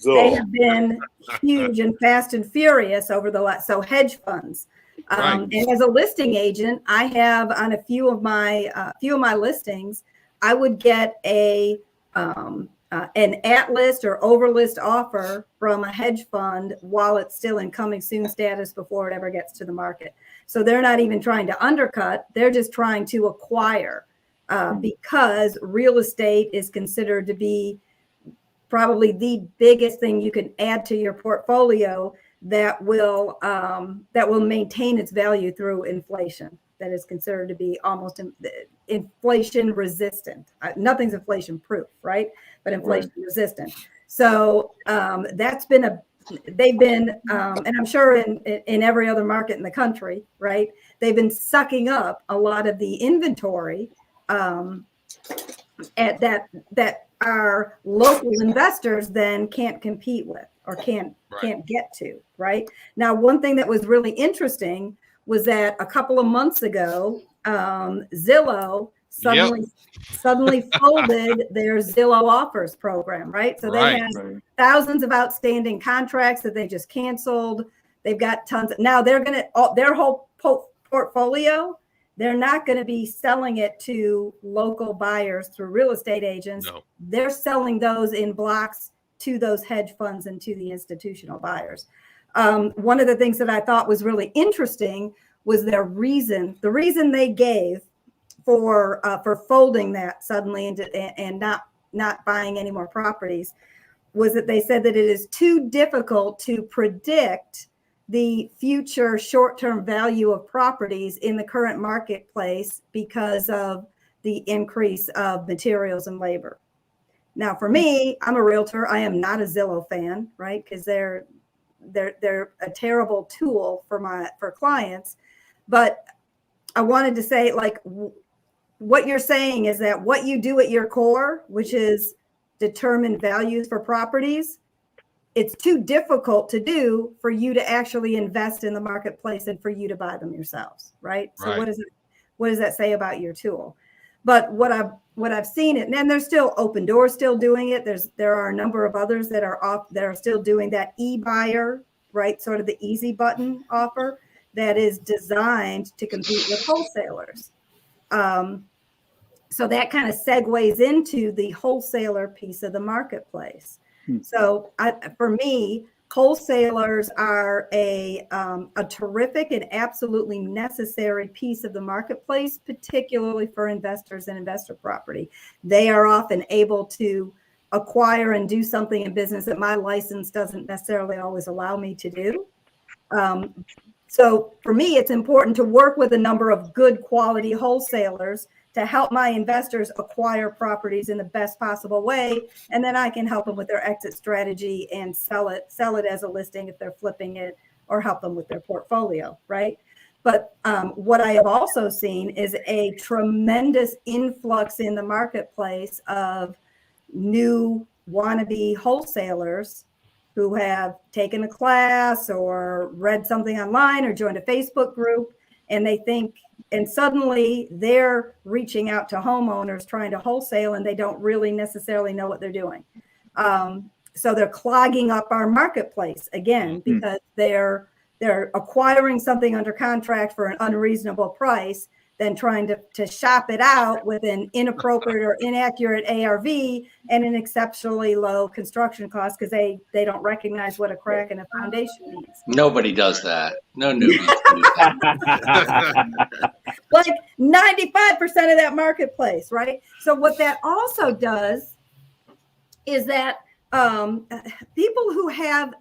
they have been huge and fast and furious over the last. So hedge funds. And as a listing agent, I have on a few of my listings, I would get a an at-list or over-list offer from a hedge fund while it's still in coming soon status before it ever gets to the market. So they're not even trying to undercut. They're just trying to acquire because real estate is considered to be probably the biggest thing you can add to your portfolio that will maintain its value through inflation. That is considered to be almost inflation resistant. Nothing's inflation proof, right? But inflation resistant. So that's been they've been, and I'm sure in every other market in the country, right? They've been sucking up a lot of the inventory at that our local investors then can't compete with or can't get to, right? Now, one thing that was really interesting was that a couple of months ago, Zillow suddenly folded their Zillow offers program, right? So they had thousands of outstanding contracts that they just canceled. They've got tons of, now they're going to, their whole portfolio, they're not going to be selling it to local buyers through real estate agents. No. They're selling those in blocks to those hedge funds and to the institutional buyers. One of the things that I thought was really interesting was the reason they gave for folding that suddenly and not buying any more properties was that they said that it is too difficult to predict the future short-term value of properties in the current marketplace because of the increase of materials and labor. Now, for me, I'm a realtor. I am not a Zillow fan, right? Because they're a terrible tool for clients. But I wanted to say, like, what you're saying is that what you do at your core, which is determine values for properties, it's too difficult to do for you to actually invest in the marketplace and for you to buy them yourselves, right? So what does that say about your tool? But what I've seen it, and there's still Open Door still doing it. There are a number of others that are still doing that e-buyer, right? Sort of the easy button offer that is designed to compete with wholesalers. So that kind of segues into the wholesaler piece of the marketplace. So for me, wholesalers are a terrific and absolutely necessary piece of the marketplace, particularly for investors and investor property. They are often able to acquire and do something in business that my license doesn't necessarily always allow me to do. So for me, it's important to work with a number of good quality wholesalers to help my investors acquire properties in the best possible way. And then I can help them with their exit strategy and sell it as a listing if they're flipping it, or help them with their portfolio, right? But what I have also seen is a tremendous influx in the marketplace of new wannabe wholesalers who have taken a class or read something online or joined a Facebook group, and they think, and suddenly they're reaching out to homeowners trying to wholesale, and they don't really necessarily know what they're doing. So they're clogging up our marketplace again, because they're acquiring something under contract for an unreasonable price, then trying to shop it out with an inappropriate or inaccurate ARV and an exceptionally low construction cost because they don't recognize what a crack in a foundation means. Nobody does that. No newbies do that. Like 95% of that marketplace, right? So what that also does is that people who have,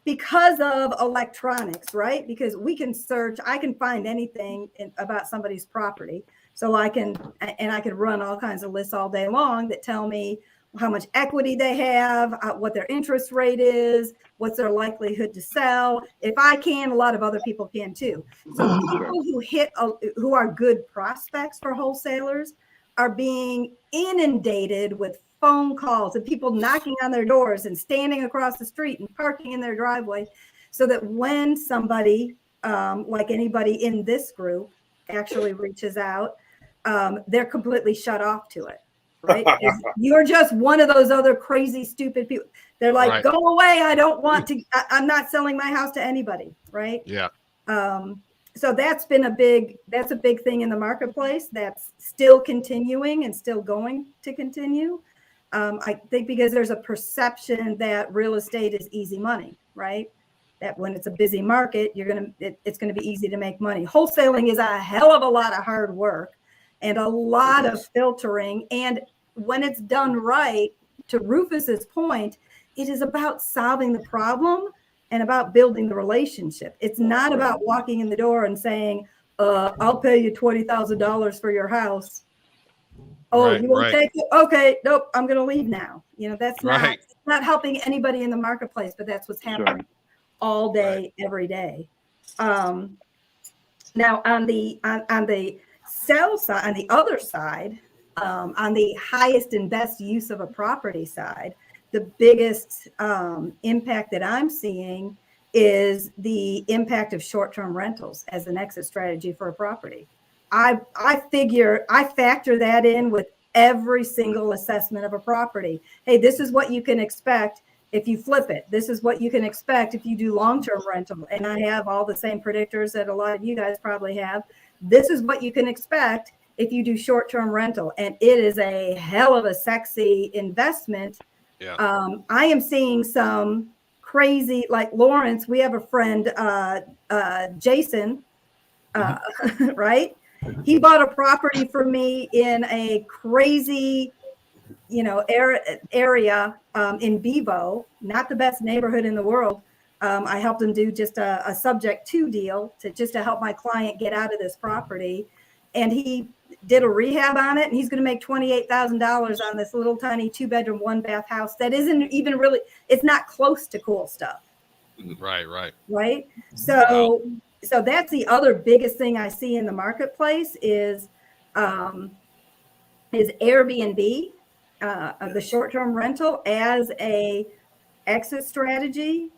because of electronics, right? Because we can search, I can find anything about somebody's property. So I can run all kinds of lists all day long that tell me how much equity they have, what their interest rate is, what's their likelihood to sell. If I can, a lot of other people can too. So people who are good prospects for wholesalers are being inundated with phone calls and people knocking on their doors and standing across the street and parking in their driveway, so that when somebody like anybody in this group actually reaches out, they're completely shut off to it, right? You're just one of those other crazy, stupid people. They're like, go away. I don't want to, I'm not selling my house to anybody, right? Yeah. So that's a big thing in the marketplace that's still continuing and still going to continue. I think because there's a perception that real estate is easy money, right? That when it's a busy market, it's gonna be easy to make money. Wholesaling is a hell of a lot of hard work and a lot of filtering. And when it's done right, to Rufus's point, it is about solving the problem and about building the relationship. It's not about walking in the door and saying, I'll pay you $20,000 for your house. Oh, you won't take it? Okay, nope, I'm going to leave now. That's not helping anybody in the marketplace, but that's what's happening all day, every day. Now, on the sell side, on the other side, on the highest and best use of a property side, the biggest impact that I'm seeing is the impact of short-term rentals as an exit strategy for a property. I factor that in with every single assessment of a property. Hey, this is what you can expect if you flip it. This is what you can expect if you do long-term rental. And I have all the same predictors that a lot of you guys probably have. This is what you can expect if you do short-term rental. And it is a hell of a sexy investment. Yeah. I am seeing some crazy, like Lawrence, we have a friend, Jason, right? He bought a property for me in a crazy, area in Bevo, not the best neighborhood in the world. I helped him do just a subject to deal to help my client get out of this property. And he did a rehab on it, and he's going to make $28,000 on this little tiny 2-bedroom, 1-bath house that isn't even really, it's not close to cool stuff. Right. So that's the other biggest thing I see in the marketplace is Airbnb, the short-term rental as a exit strategy,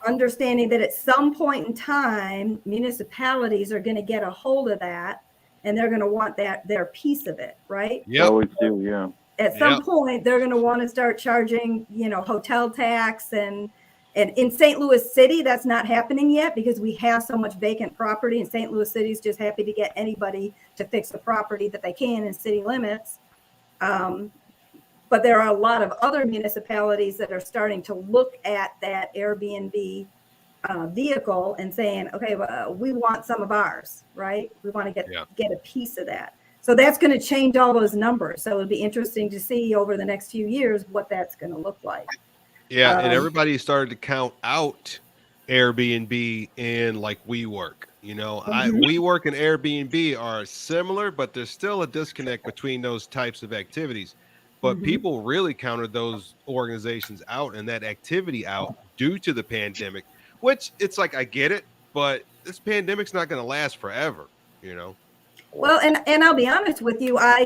understanding that at some point in time, municipalities are going to get a hold of that and they're going to want their piece of it, right? Yeah, always do, yeah. At some point, they're going to want to start charging, hotel tax and in St. Louis City, that's not happening yet because we have so much vacant property, and St. Louis City is just happy to get anybody to fix the property that they can in city limits. But there are a lot of other municipalities that are starting to look at that Airbnb vehicle and saying, okay, well, we want some of ours, right? We want to get a piece of that. So that's going to change all those numbers. So it'll be interesting to see over the next few years what that's going to look like. Yeah, and everybody started to count out Airbnb in like WeWork. WeWork and Airbnb are similar, but there's still a disconnect between those types of activities. But people really counted those organizations out and that activity out due to the pandemic, which it's like, I get it, but this pandemic's not going to last forever, Well, and I'll be honest with you, I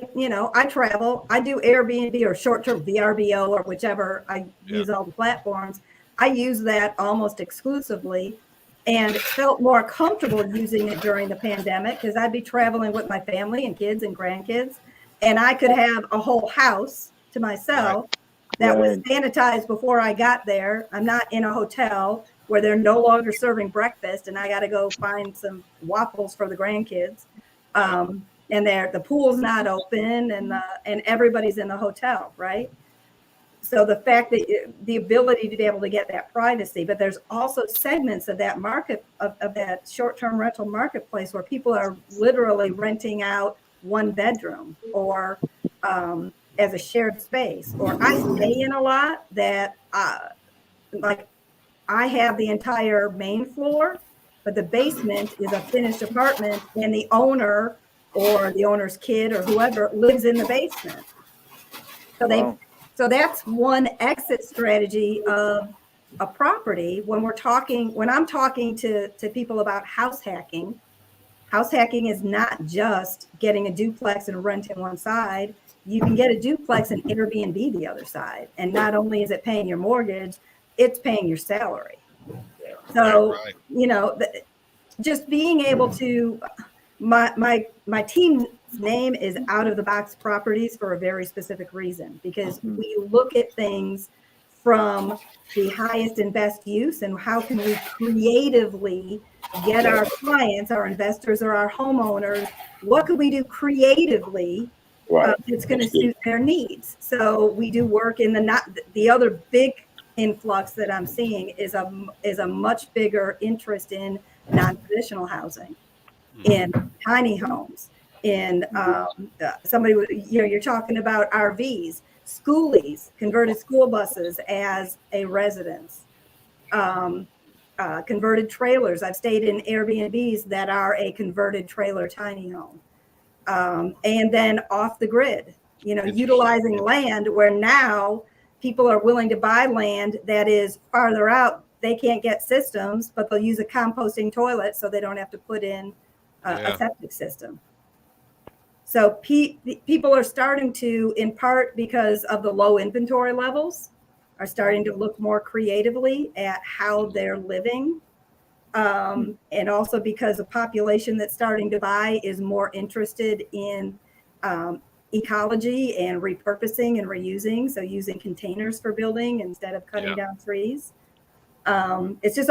travel, I do Airbnb or short-term VRBO or whichever, I use all the platforms. I use that almost exclusively and felt more comfortable using it during the pandemic because I'd be traveling with my family and kids and grandkids. And I could have a whole house to myself that was sanitized before I got there. I'm not in a hotel where they're no longer serving breakfast and I got to go find some waffles for the grandkids. And the pool's not open and everybody's in the hotel, right? So the fact that the ability to be able to get that privacy, but there's also segments of that market, of that short-term rental marketplace where people are literally renting out one bedroom or as a shared space. Or I stay in a lot that like I have the entire main floor, but the basement is a finished apartment and the owner or the owner's kid or whoever lives in the basement. So so that's one exit strategy of a property. When I'm talking to people about house hacking is not just getting a duplex and renting one side. You can get a duplex and Airbnb the other side. And not only is it paying your mortgage, it's paying your salary. So, just being able to, my team's name is Out of the Box Properties for a very specific reason, because we look at things from the highest and best use and how can we creatively get our clients, our investors or our homeowners, what could we do creatively Right. it's going to That's good. suit their needs. So we do work in the other big influx that I'm seeing is a much bigger interest in non-traditional housing, in tiny homes, in somebody, you're talking about RVs, schoolies, converted school buses as a residence, converted trailers. I've stayed in Airbnbs that are a converted trailer tiny home. And then off the grid, utilizing land where now people are willing to buy land that is farther out. They can't get systems, but they'll use a composting toilet so they don't have to put in a septic system. So people are starting to, in part because of the low inventory levels, are starting to look more creatively at how they're living. And also because the population that's starting to buy is more interested in ecology and repurposing and reusing. So using containers for building instead of cutting down trees. It's just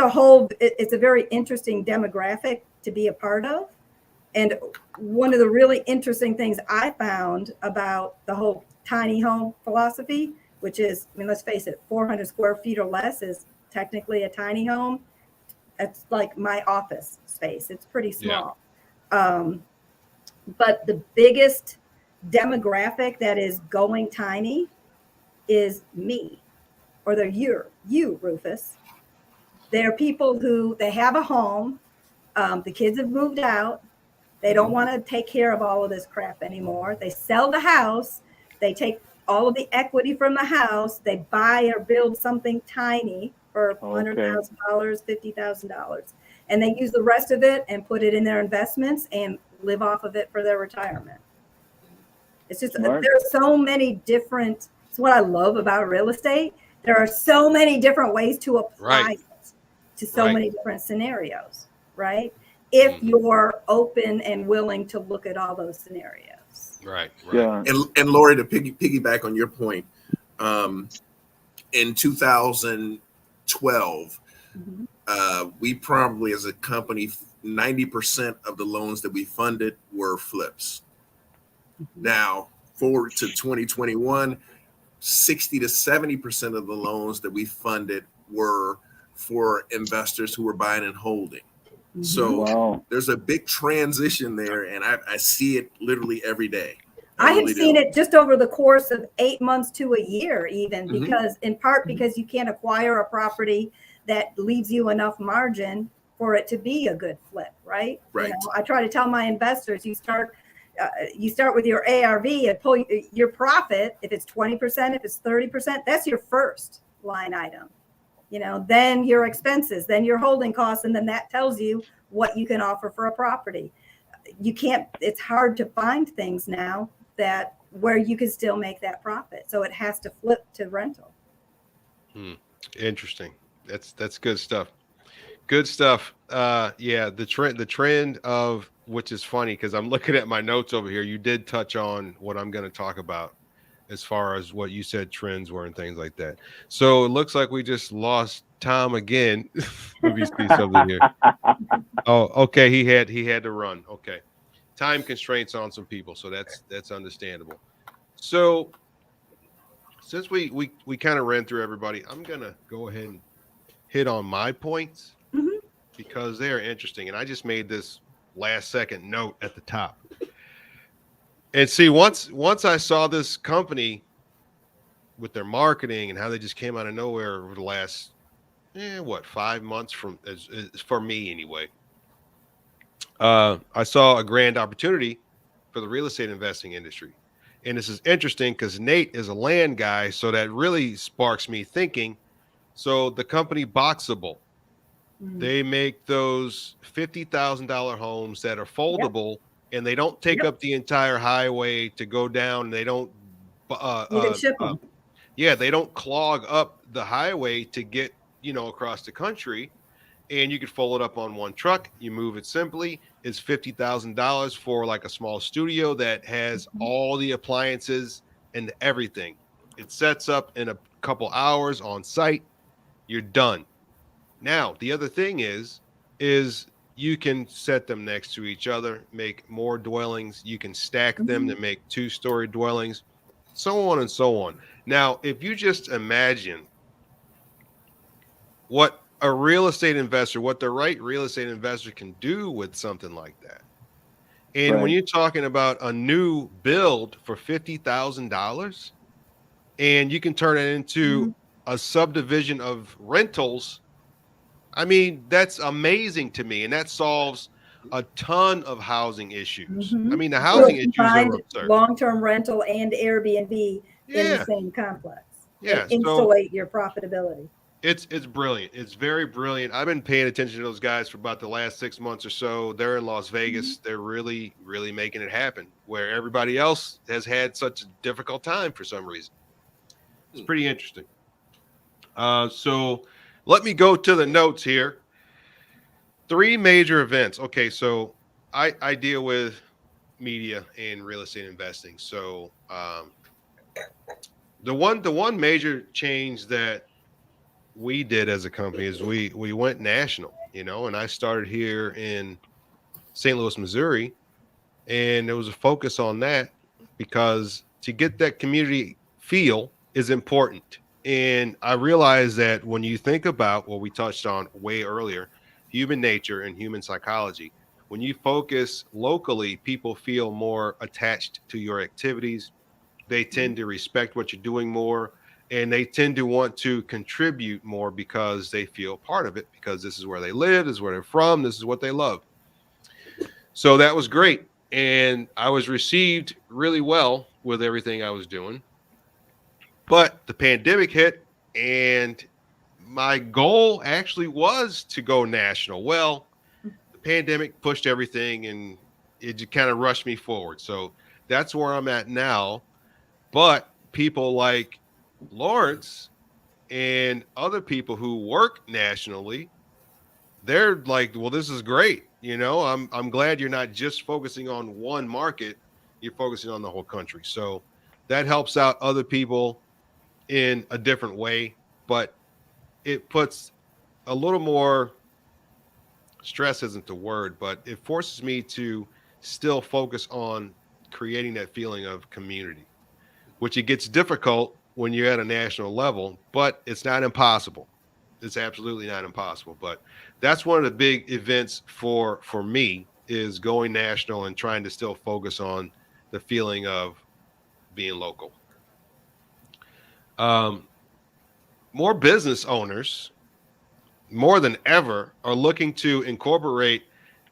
it's a very interesting demographic to be a part of. And one of the really interesting things I found about the whole tiny home philosophy, which is, let's face it, 400 square feet or less is technically a tiny home. It's like my office space. It's pretty small. But the biggest demographic that is going tiny is me, or they're you, Rufus. They're people who, they have a home. The kids have moved out. They don't want to take care of all of this crap anymore. They sell the house. They take all of the equity from the house. They buy or build something tiny for $100,000, $50,000. And they use the rest of it and put it in their investments and live off of it for their retirement. It's just, there are so many different, it's what I love about real estate. There are so many different ways to apply it to so many different scenarios, right? If you're open and willing to look at all those scenarios. Right. Yeah. And Lori, to piggyback on your point, in 2012, we probably, as a company, 90% of the loans that we funded were flips. Now, forward to 2021, 60 to 70% of the loans that we funded were for investors who were buying and holding. So there's a big transition there, and I see it literally every day. I have seen it just over the course of 8 months to a year, even because, in part, because you can't acquire a property that leaves you enough margin for it to be a good flip, right? Right. I try to tell my investors, you start with your ARV and pull your profit. If it's 20%, if it's 30%, that's your first line item. Then your expenses, then your holding costs, and then that tells you what you can offer for a property. It's hard to find things now where you can still make that profit. So it has to flip to rental. Interesting. That's good stuff. Good stuff. The trend of, which is funny because I'm looking at my notes over here. You did touch on what I'm going to talk about as far as what you said trends were and things like that. So it looks like we just lost Tom again. Let me see something here. Oh, okay. He had to run. Okay. Time constraints on some people. So that's understandable. So since we kind of ran through everybody, I'm going to go ahead and hit on my points because they are interesting. And I just made this last second note at the top. And see, once I saw this company with their marketing and how they just came out of nowhere over the last 5 months for me anyway, I saw a grand opportunity for the real estate investing industry. And this is interesting because Nate is a land guy, so that really sparks me thinking. So the company Boxable, they make those $50,000 homes that are foldable. And they don't take up the entire highway to go down. They don't, you can ship them. They don't clog up the highway to get, across the country. And you could fold it up on one truck. You move it simply. It's $50,000 for like a small studio that has all the appliances and everything. It sets up in a couple hours on site. You're done. Now, the other thing is you can set them next to each other, make more dwellings. You can stack them to make 2-story dwellings, so on and so on. Now, if you just imagine what a real estate investor, what the right real estate investor can do with something like that. And when you're talking about a new build for $50,000 and you can turn it into a subdivision of rentals, I mean, that's amazing to me. And that solves a ton of housing issues. I mean, the housing issues are absurd. Long-term rental and Airbnb in the same complex. Yeah. Insulate your profitability. It's brilliant. It's very brilliant. I've been paying attention to those guys for about the last 6 months or so. They're in Las Vegas. They're really, really making it happen where everybody else has had such a difficult time for some reason. It's pretty interesting. So let me go to the notes here. 3 major events. Okay, so I deal with media and real estate investing. So the one major change that we did as a company is we went national, and I started here in St. Louis, Missouri, and there was a focus on that because to get that community feel is important. And I realized that when you think about what we touched on way earlier, human nature and human psychology, when you focus locally, people feel more attached to your activities. They tend to respect what you're doing more. And they tend to want to contribute more because they feel part of it, because this is where they live, this is where they're from, this is what they love. So that was great. And I was received really well with everything I was doing. But the pandemic hit, and my goal actually was to go national. Well, the pandemic pushed everything, and it just kind of rushed me forward. So that's where I'm at now. But people like Lawrence and other people who work nationally, they're like, well, this is great. I'm glad you're not just focusing on one market, you're focusing on the whole country. So that helps out other people in a different way, but it puts a little more stress, isn't the word, but it forces me to still focus on creating that feeling of community, which it gets difficult when you're at a national level, but it's not impossible. It's absolutely not impossible. But that's one of the big events for me is going national and trying to still focus on the feeling of being local. More business owners, more than ever, are looking to incorporate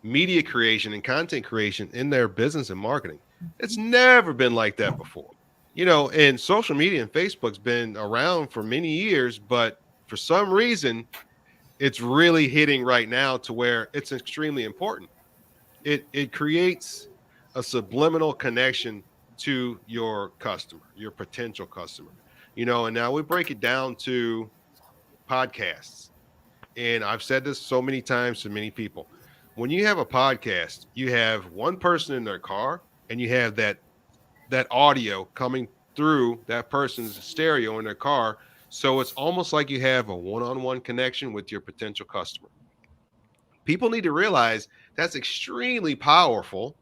media creation and content creation in their business and marketing. It's never been like that before. And social media and Facebook's been around for many years, but for some reason, it's really hitting right now to where it's extremely important. It creates a subliminal connection to your customer, your potential customer, and now we break it down to podcasts. And I've said this so many times to many people. When you have a podcast, you have one person in their car and you have that audio coming through that person's stereo in their car. So it's almost like you have a one-on-one connection with your potential customer. People need to realize that's extremely powerful,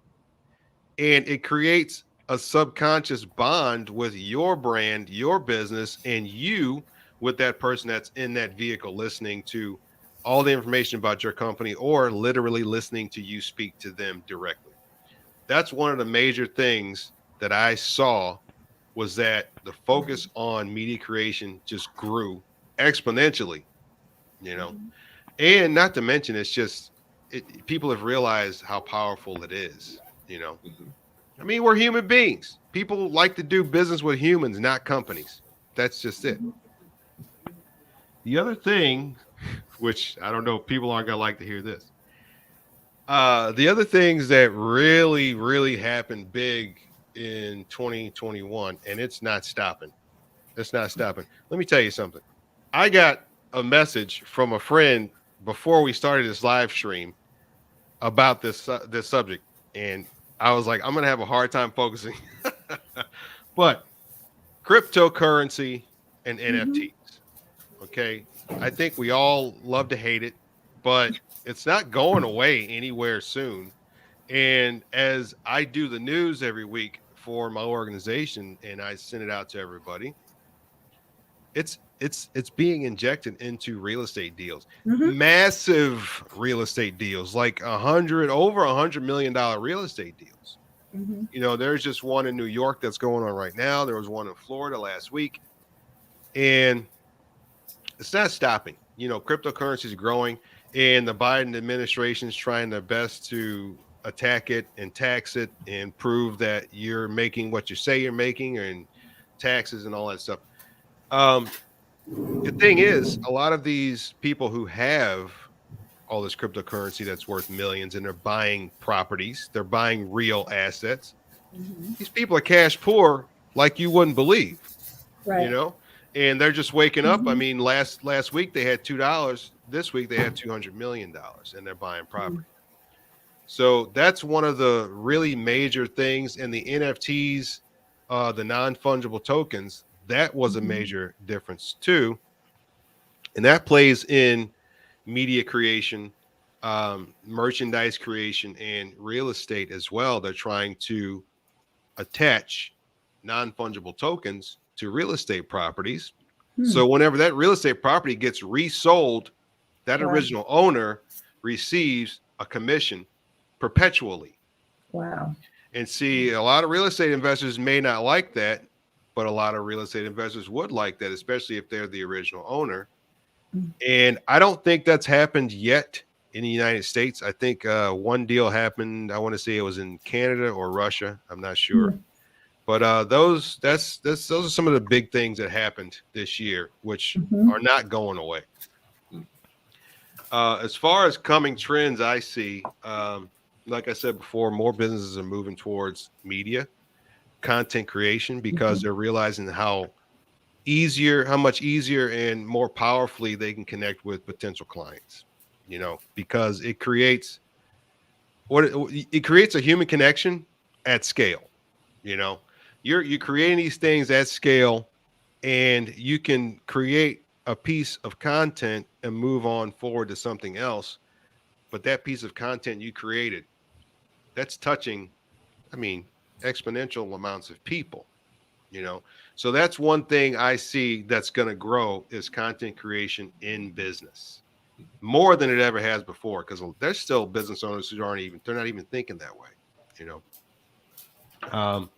and it creates a subconscious bond with your brand, your business, and you with that person that's in that vehicle listening to all the information about your company or literally listening to you speak to them directly. That's one of the major things that I saw, was that the focus on media creation just grew exponentially, and not to mention, it's just, people have realized how powerful it is, I mean, we're human beings. People like to do business with humans, not companies. That's just it. The other thing, which I don't know, people aren't going to like to hear this. The other things that really, really happened big in 2021, and it's not stopping. It's not stopping. Let me tell you something. I got a message from a friend before we started this live stream about this subject, and I was like, I'm going to have a hard time focusing. But cryptocurrency and NFTs, okay? I think we all love to hate it, but it's not going away anywhere soon. And as I do the news every week for my organization and I send it out to everybody, it's being injected into real estate deals, massive real estate deals, like over $100 million real estate deals. You know, there's just one in New York that's going on right now. There was one in Florida last week, and it's not stopping. You know, cryptocurrency is growing, and the Biden administration is trying their best to attack it and tax it and prove that you're making what you say you're making and taxes and all that stuff. The thing is, a lot of these people who have all this cryptocurrency that's worth millions and they're buying properties, they're buying real assets. These people are cash poor like you wouldn't believe, you know, and they're just waking up. I mean, last week they had $2. This week they had $200 million and they're buying property. So that's one of the really major things. And the NFTs, the non-fungible tokens, that was a major difference too. And that plays in media creation, merchandise creation, and real estate as well. They're trying to attach non-fungible tokens to real estate properties. So whenever that real estate property gets resold, that original owner receives a commission perpetually. Wow. And see, a lot of real estate investors may not like that, but a lot of real estate investors would like that, especially if they're the original owner. And I don't think that's happened yet in the United States. I think one deal happened. I want to say it was in Canada or Russia. I'm not sure. But those are some of the big things that happened this year, which are not going away. As far as coming trends, I see, like I said before, more businesses are moving towards media, content creation, because they're realizing how much easier and more powerfully they can connect with potential clients, you know, because it creates a human connection at scale. You know, you're creating these things at scale, and you can create a piece of content and move on forward to something else. But that piece of content you created, that's touching, I mean, exponential amounts of people, you know. So that's one thing I see that's going to grow is content creation in business more than it ever has before, because there's still business owners who they're not even thinking that way, you know.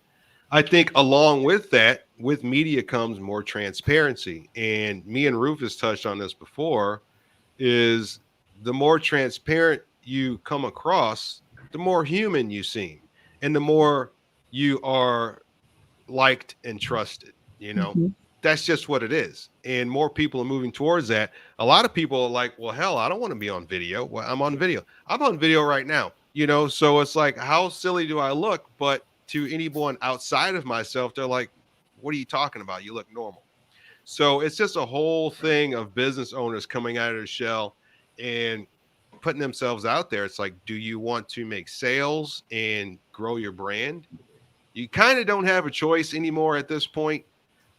I think along with that, with media comes more transparency. And me and Rufus touched on this before, is the more transparent you come across, the more human you seem, and the more you are liked and trusted, you know. That's just what it is. And more people are moving towards that. A lot of people are like, well, hell, I don't want to be on video. Well, I'm on video right now, you know. So it's like, how silly do I look? But to anyone outside of myself, they're like, what are you talking about? You look normal. So it's just a whole thing of business owners coming out of their shell and putting themselves out there. It's like, do you want to make sales and grow your brand? You kind of don't have a choice anymore at this point.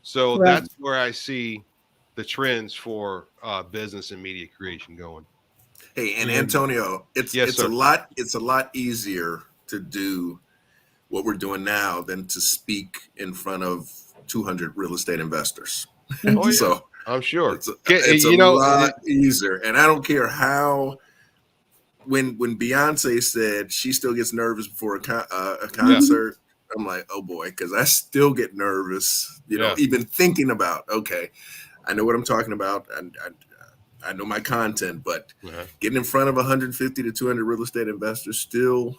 So that's where I see the trends for business and media creation going. Hey, and Antonio, it's a lot easier to do what we're doing now than to speak in front of 200 real estate investors. Oh, yeah. So I'm sure it's a lot easier. And I don't care how, when Beyonce said she still gets nervous before a concert, I'm like, oh boy, because I still get nervous, you know, even thinking about, okay, I know what I'm talking about. And I know my content, but getting in front of 150 to 200 real estate investors still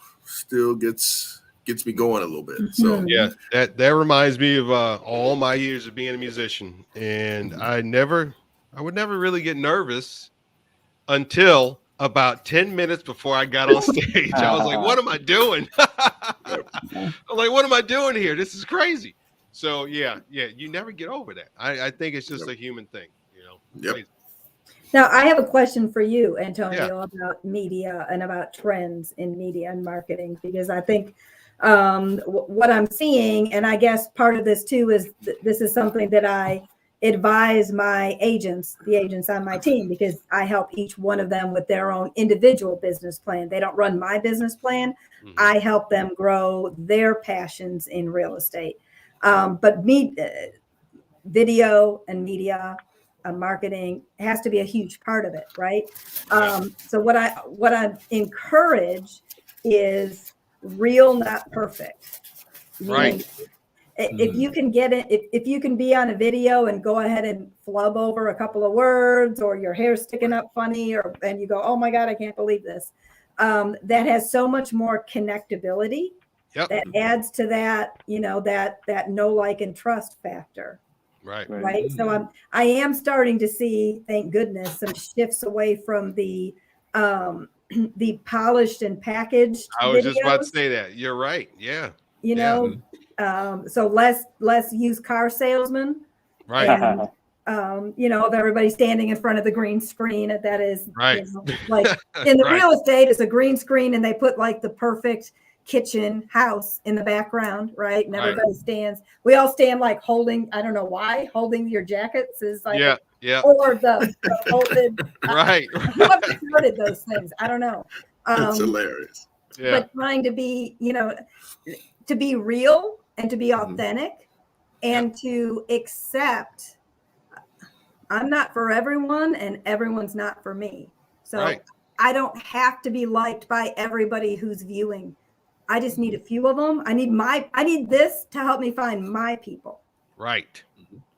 gets me going a little bit. So yeah, that reminds me of all my years of being a musician. And I would never really get nervous until about 10 minutes before I got on stage. I was like, what am I doing? I'm like, what am I doing here? This is crazy. So yeah, you never get over that. I think it's just a human thing, you know. Now, I have a question for you, Antonio, about media and about trends in media and marketing, because I think what I'm seeing, and I guess part of this too, is this is something that I advise my agents, the agents on my team, because I help each one of them with their own individual business plan. They don't run my business plan. I help them grow their passions in real estate. But video and media marketing has to be a huge part of it, right? So what I encourage is real, not perfect. Right. If you can get it, if you can be on a video and go ahead and flub over a couple of words, or your hair's sticking up funny, and you go, oh my God, I can't believe this. That has so much more connectability. Yep. That adds to that, that know, like, and trust factor. Right. So I am starting to see, thank goodness, some shifts away from the polished and packaged. I was videos. just about to say that. You're right. Yeah. So less used car salesmen. Right. And, of everybody standing in front of the green screen. That is right. Like in the real estate, it's a green screen, and they put like the perfect kitchen house in the background, right? And everybody stands. We all stand like holding, I don't know why, holding your jackets is like, or the folded. Right. Whoever started those things, I don't know. That's hilarious. Yeah. But trying to be, to be real and to be authentic and to accept I'm not for everyone and everyone's not for me. So I don't have to be liked by everybody who's viewing. I just need a few of them. I need this to help me find my people. Right.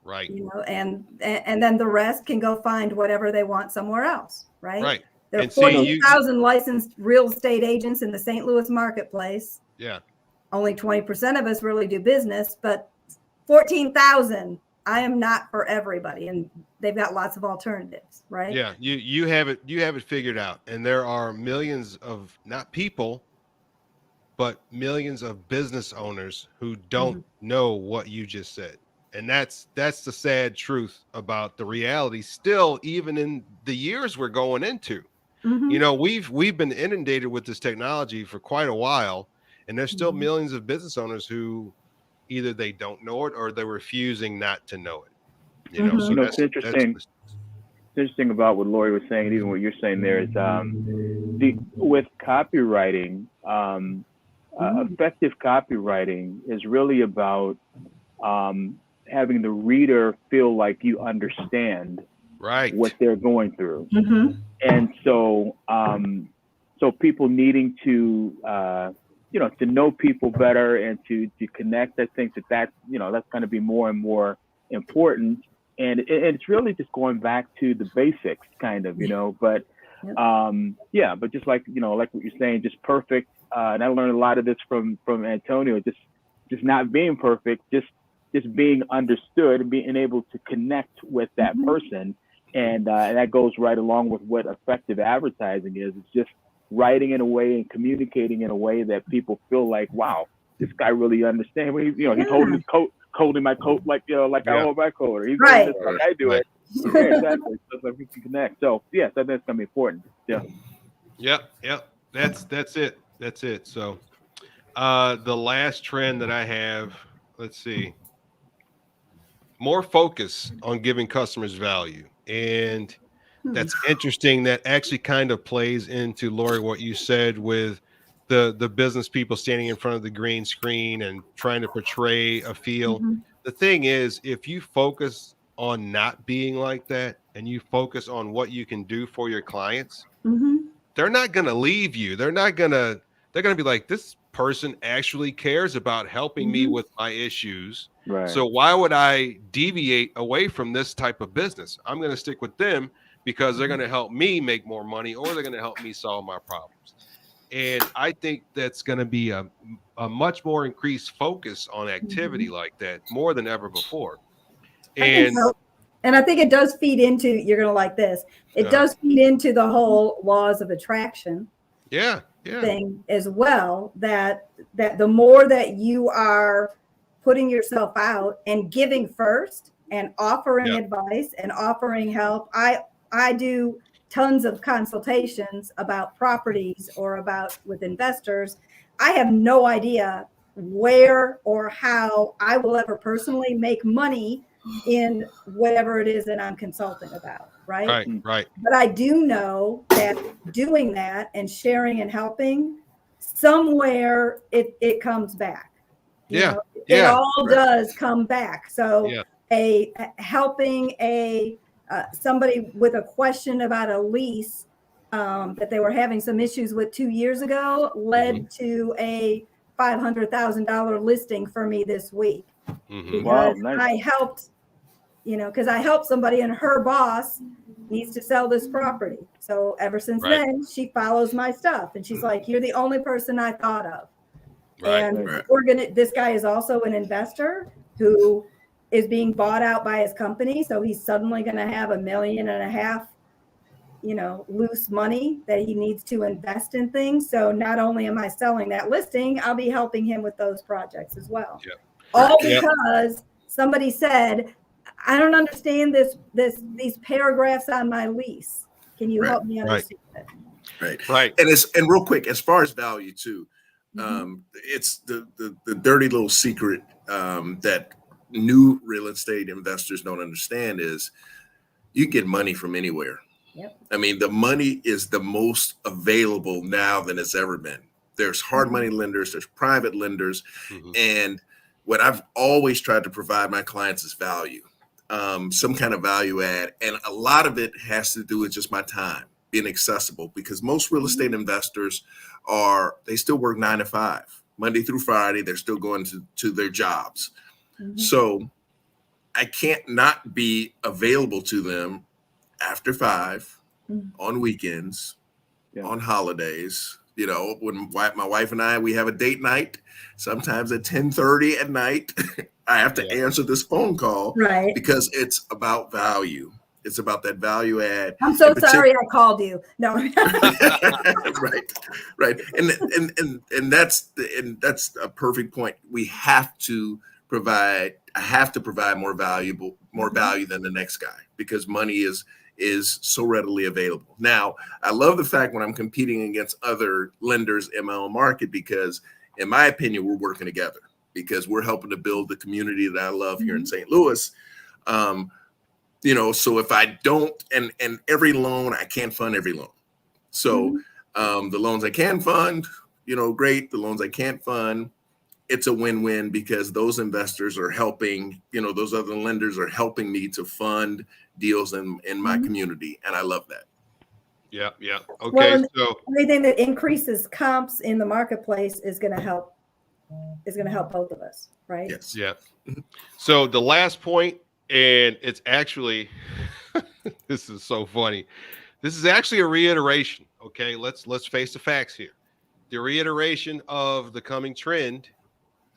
Right. And then the rest can go find whatever they want somewhere else. Right. Right. There are 40,000 licensed real estate agents in the St. Louis marketplace. Yeah. Only 20% of us really do business, but 14,000. I am not for everybody, and they've got lots of alternatives, right? Yeah, you have it figured out, and there are millions of not people, but millions of business owners who don't know what you just said, and that's the sad truth about the reality. Still, even in the years we're going into, we've been inundated with this technology for quite a while, and there's still millions of business owners who either they don't know it or they're refusing not to know it. So it's interesting. It's interesting about what Lori was saying, and even what you're saying there is with copywriting, effective copywriting is really about having the reader feel like you understand what they're going through. And so people needing to to know people better and to connect. I think that's going to be more and more important. And it's really just going back to the basics kind of, but but just like, like what you're saying, just perfect. And I learned a lot of this from Antonio, just not being perfect, just being understood and being able to connect with that person. And that goes right along with what effective advertising is. It's just writing in a way and communicating in a way that people feel like, wow, this guy really understands. He's holding his coat, holding my coat like I hold my coat, or he's doing this like I do it. Yeah, exactly. So like we can connect. So yes, I think that's gonna be important. Yeah. Yep. That's it. So the last trend that I have, let's see. More focus on giving customers value. And that's interesting. That actually kind of plays into, Lori, what you said with the business people standing in front of the green screen and trying to portray a feel. The thing is, if you focus on not being like that and you focus on what you can do for your clients, they're not going to leave you. They're going to be like, this person actually cares about helping me with my issues. Right. So why would I deviate away from this type of business? I'm going to stick with them because they're going to help me make more money, or they're going to help me solve my problems. And I think that's going to be a much more increased focus on activity like that, more than ever before. And I think it does feed into, you're going to like this, it does feed into the whole laws of attraction thing as well, that the more that you are putting yourself out and giving first and offering advice and offering help. I do tons of consultations about properties or about with investors. I have no idea where or how I will ever personally make money in whatever it is that I'm consulting about, right? Right. But I do know that doing that and sharing and helping, somewhere it comes back. You know, it all does come back. So helping somebody with a question about a lease that they were having some issues with 2 years ago led to a $500,000 listing for me this week. Because Wow, nice. I helped, because I helped somebody and her boss needs to sell this property. So ever since then, she follows my stuff and she's like, "You're the only person I thought of." And this guy is also an investor who is being bought out by his company. So he's suddenly going to have $1.5 million, loose money that he needs to invest in things. So not only am I selling that listing, I'll be helping him with those projects as well. All because somebody said, "I don't understand these paragraphs on my lease. Can you help me understand it?" Right. And real quick, as far as value too, it's the dirty little secret that new real estate investors don't understand is you get money from anywhere. I mean, the money is the most available now than it's ever been. There's hard money lenders, there's private lenders, and what I've always tried to provide my clients is value, some kind of value add, and a lot of it has to do with just my time being accessible, because most real estate investors they still work 9 to 5, Monday through Friday. They're still going to their jobs. So I can't not be available to them after 5, on weekends, on holidays. When my wife and I, we have a date night, sometimes at 10:30 at night, I have to answer this phone call, because it's about value. It's about that value add. I'm so sorry I called you. No. Right. And that's a perfect point. I have to provide more value than the next guy, because money is so readily available. Now, I love the fact when I'm competing against other lenders in my own market, because in my opinion, we're working together, because we're helping to build the community that I love here in St. Louis. So if I don't, and every loan, I can't fund every loan. So the loans I can fund, great. The loans I can't fund, it's a win-win, because those investors are helping, those other lenders are helping me to fund deals in my community. And I love that. Yeah. Okay. Well, so anything that increases comps in the marketplace is going to help both of us, right? Yes. Yeah. So the last point, and it's actually, this is so funny. This is actually a reiteration. Okay. Let's face the facts here. The reiteration of the coming trend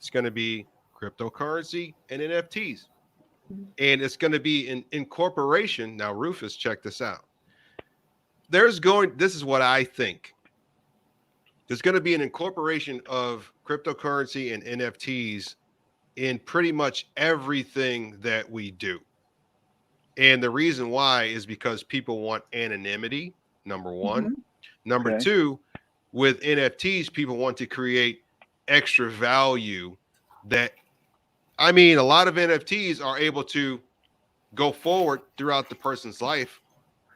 is going to be cryptocurrency and NFTs. And it's going to be an incorporation. Now, Rufus, check this out. This is what I think. There's going to be an incorporation of cryptocurrency and NFTs in pretty much everything that we do. And the reason why is because people want anonymity, number one. Number two, with NFTs, people want to create extra value a lot of NFTs are able to go forward throughout the person's life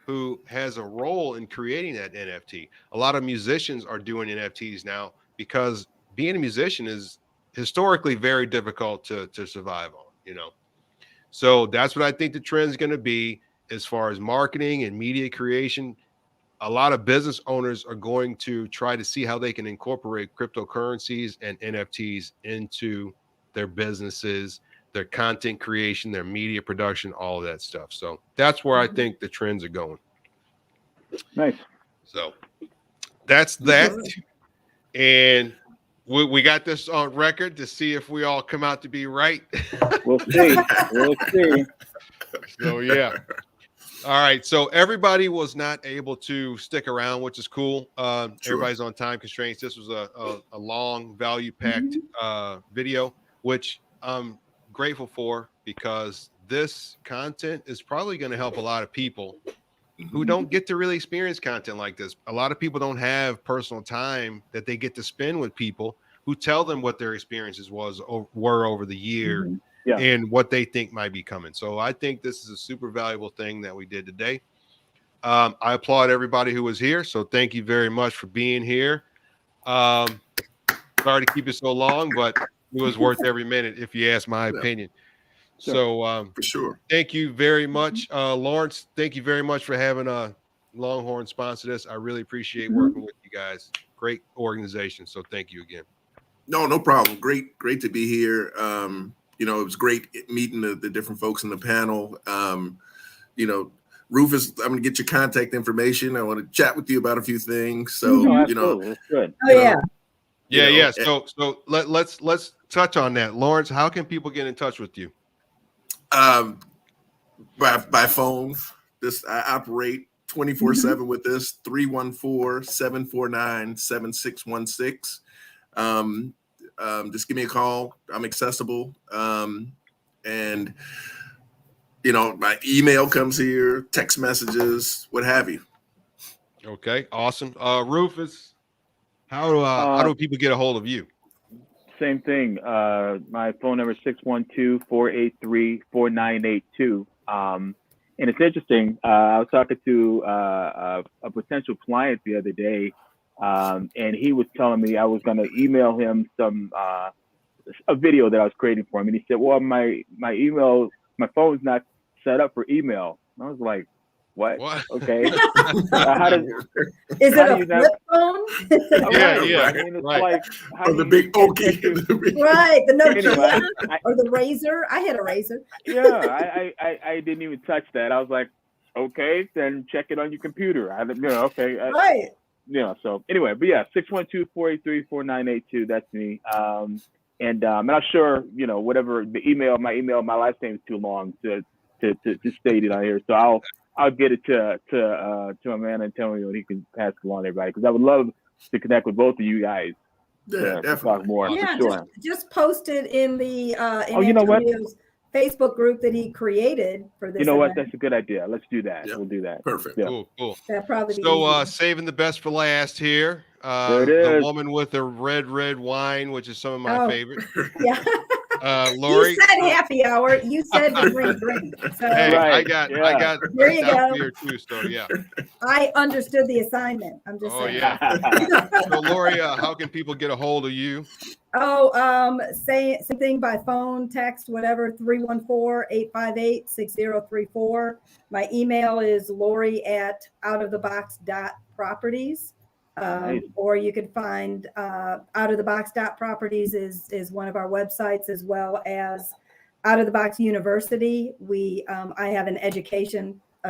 who has a role in creating that NFT. A lot of musicians are doing NFTs now, because being a musician is historically very difficult to survive on, So that's what I think the trend is going to be as far as marketing and media creation. A lot of business owners are going to try to see how they can incorporate cryptocurrencies and NFTs into their businesses, their content creation, their media production, all of that stuff. So that's where I think the trends are going. Nice. So that's that. And we got this on record to see if we all come out to be right. We'll see. So, yeah. All right. So everybody was not able to stick around, which is cool. Everybody's on time constraints. This was a long, value-packed video, which I'm grateful for, because this content is probably going to help a lot of people who don't get to really experience content like this. A lot of people don't have personal time that they get to spend with people who tell them what their experiences were over the year and what they think might be coming. So I think this is a super valuable thing that we did today. I applaud everybody who was here. So thank you very much for being here. Sorry to keep it so long, but it was worth every minute if you ask my opinion. So for sure. Thank you very much. Lawrence, thank you very much for having Longhorn sponsor this. I really appreciate working with you guys. Great organization. So thank you again. No problem. Great to be here. It was great meeting the different folks in the panel. Rufus, I'm gonna get your contact information. I want to chat with you about a few things. So that's good. Yeah. So let's touch on that. Lawrence, how can people get in touch with you? By phone. I operate 24/7 with this, 314-749-7616. Just give me a call. I'm accessible. And my email comes here, text messages, what have you. Okay, awesome. Rufus, how do people get a hold of you? Same thing. My phone number is 612-483-4982. And it's interesting. I was talking to a potential client the other day, and he was telling me I was going to email him a video that I was creating for him. And he said, well, my phone's not set up for email. And I was like, what? Okay. Is it a flip phone? Yeah. I mean, it's like the big Okie. Right, the Nokia or the Razor. I had a Razor. Yeah, I didn't even touch that. I was like, okay, then check it on your computer. Okay. Right. So anyway, but yeah, 612-483-4982. That's me. And I'm sure, whatever my last name is too long to state it on here. So I'll get it to my man Antonio, and he can pass it along to everybody, because I would love to connect with both of you guys. Yeah, to talk more. Yeah, sure. just post it in the Antonio's Facebook group that he created for this. You know what? That's a good idea. Let's do that. Yeah. We'll do that. Perfect. Yeah. Cool. That probably be so easier. saving the best for last here. There it The is. woman with the red wine, which is some of my favorite. Yeah. Lori, you said happy hour. You said drink. So hey, Right. I got There you go. here too. So yeah. I understood the assignment. I'm just saying. Yeah. So Lori, how can people get a hold of you? Same thing by phone, text, whatever, 314-858-6034. My email is lori@outofthebox.properties. Nice. Or you can find outofthebox.properties is one of our websites, as well as Out of the Box University. I have a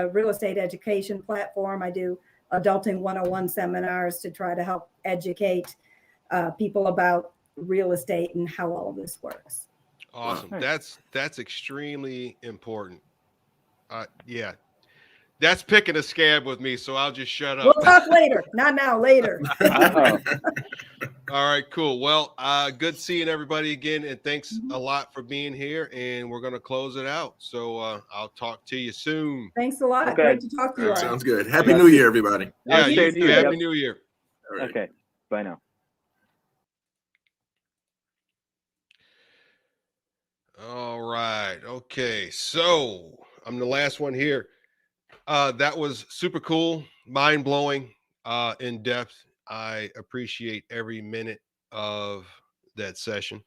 real estate education platform. I do Adulting 101 seminars to try to help educate people about real estate and how all of this works. Awesome. That's extremely important. Yeah. That's picking a scab with me, so I'll just shut up. We'll talk later. Not now, later. All right, cool. Well, good seeing everybody again, and thanks a lot for being here, and we're going to close it out. So I'll talk to you soon. Thanks a lot. Okay. Great to talk to you all. Sounds good. Happy New Year, everybody. Yeah, you Happy too. New Year. Happy New Year. All right. Okay. Bye now. All right. Okay. So I'm the last one here. That was super cool, mind-blowing, in depth. I appreciate every minute of that session.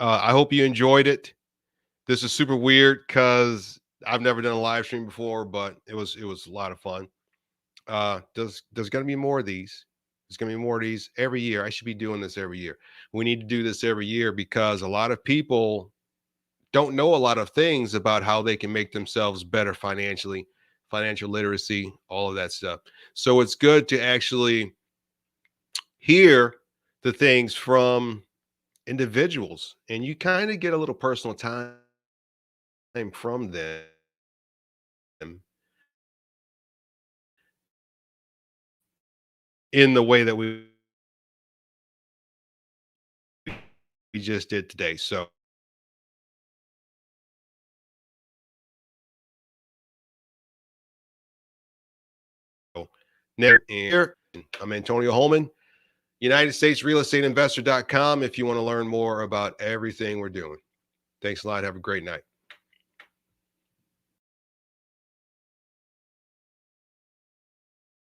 I hope you enjoyed it. This is super weird because I've never done a live stream before, but it was a lot of fun. There's going to be more of these. There's going to be more of these every year. I should be doing this every year. We need to do this every year because a lot of people don't know a lot of things about how they can make themselves better financially, financial literacy, all of that stuff. So it's good to actually hear the things from individuals, and you kind of get a little personal time from them in the way that we just did today. So here, I'm Antonio Holman, United States Real Estate Investor.com, if you want to learn more about everything we're doing. Thanks a lot. Have a great night.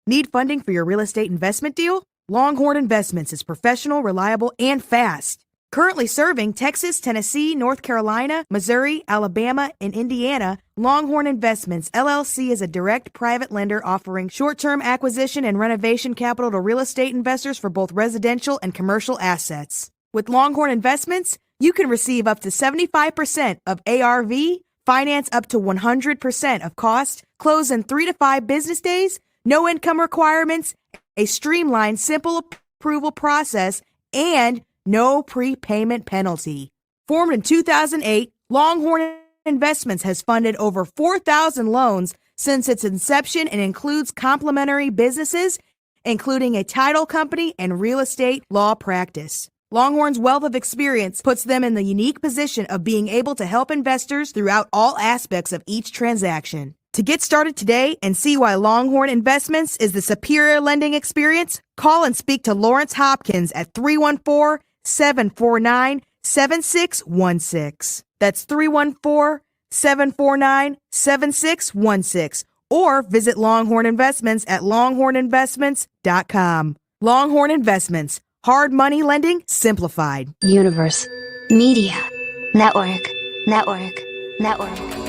Need funding for your real estate investment deal? Longhorn Investments is professional, reliable, and fast. Currently serving Texas, Tennessee, North Carolina, Missouri, Alabama, and Indiana, Longhorn Investments Llc is a direct private lender offering short-term acquisition and renovation capital to real estate investors for both residential and commercial assets. With Longhorn Investments, you can receive up to 75% of ARV, finance up to 100% of cost, close in 3 to 5 business days, no income requirements, a streamlined, simple approval process, and no prepayment penalty. Formed in 2008, Longhorn Investments has funded over 4,000 loans since its inception and includes complementary businesses, including a title company and real estate law practice. Longhorn's wealth of experience puts them in the unique position of being able to help investors throughout all aspects of each transaction. To get started today and see why Longhorn Investments is the superior lending experience, call and speak to Lawrence Hopkins at 314-749-7616. That's 314-749-7616. Or visit Longhorn Investments at longhorninvestments.com. Longhorn Investments. Hard money lending simplified. Universe. Media. Network. Network. Network.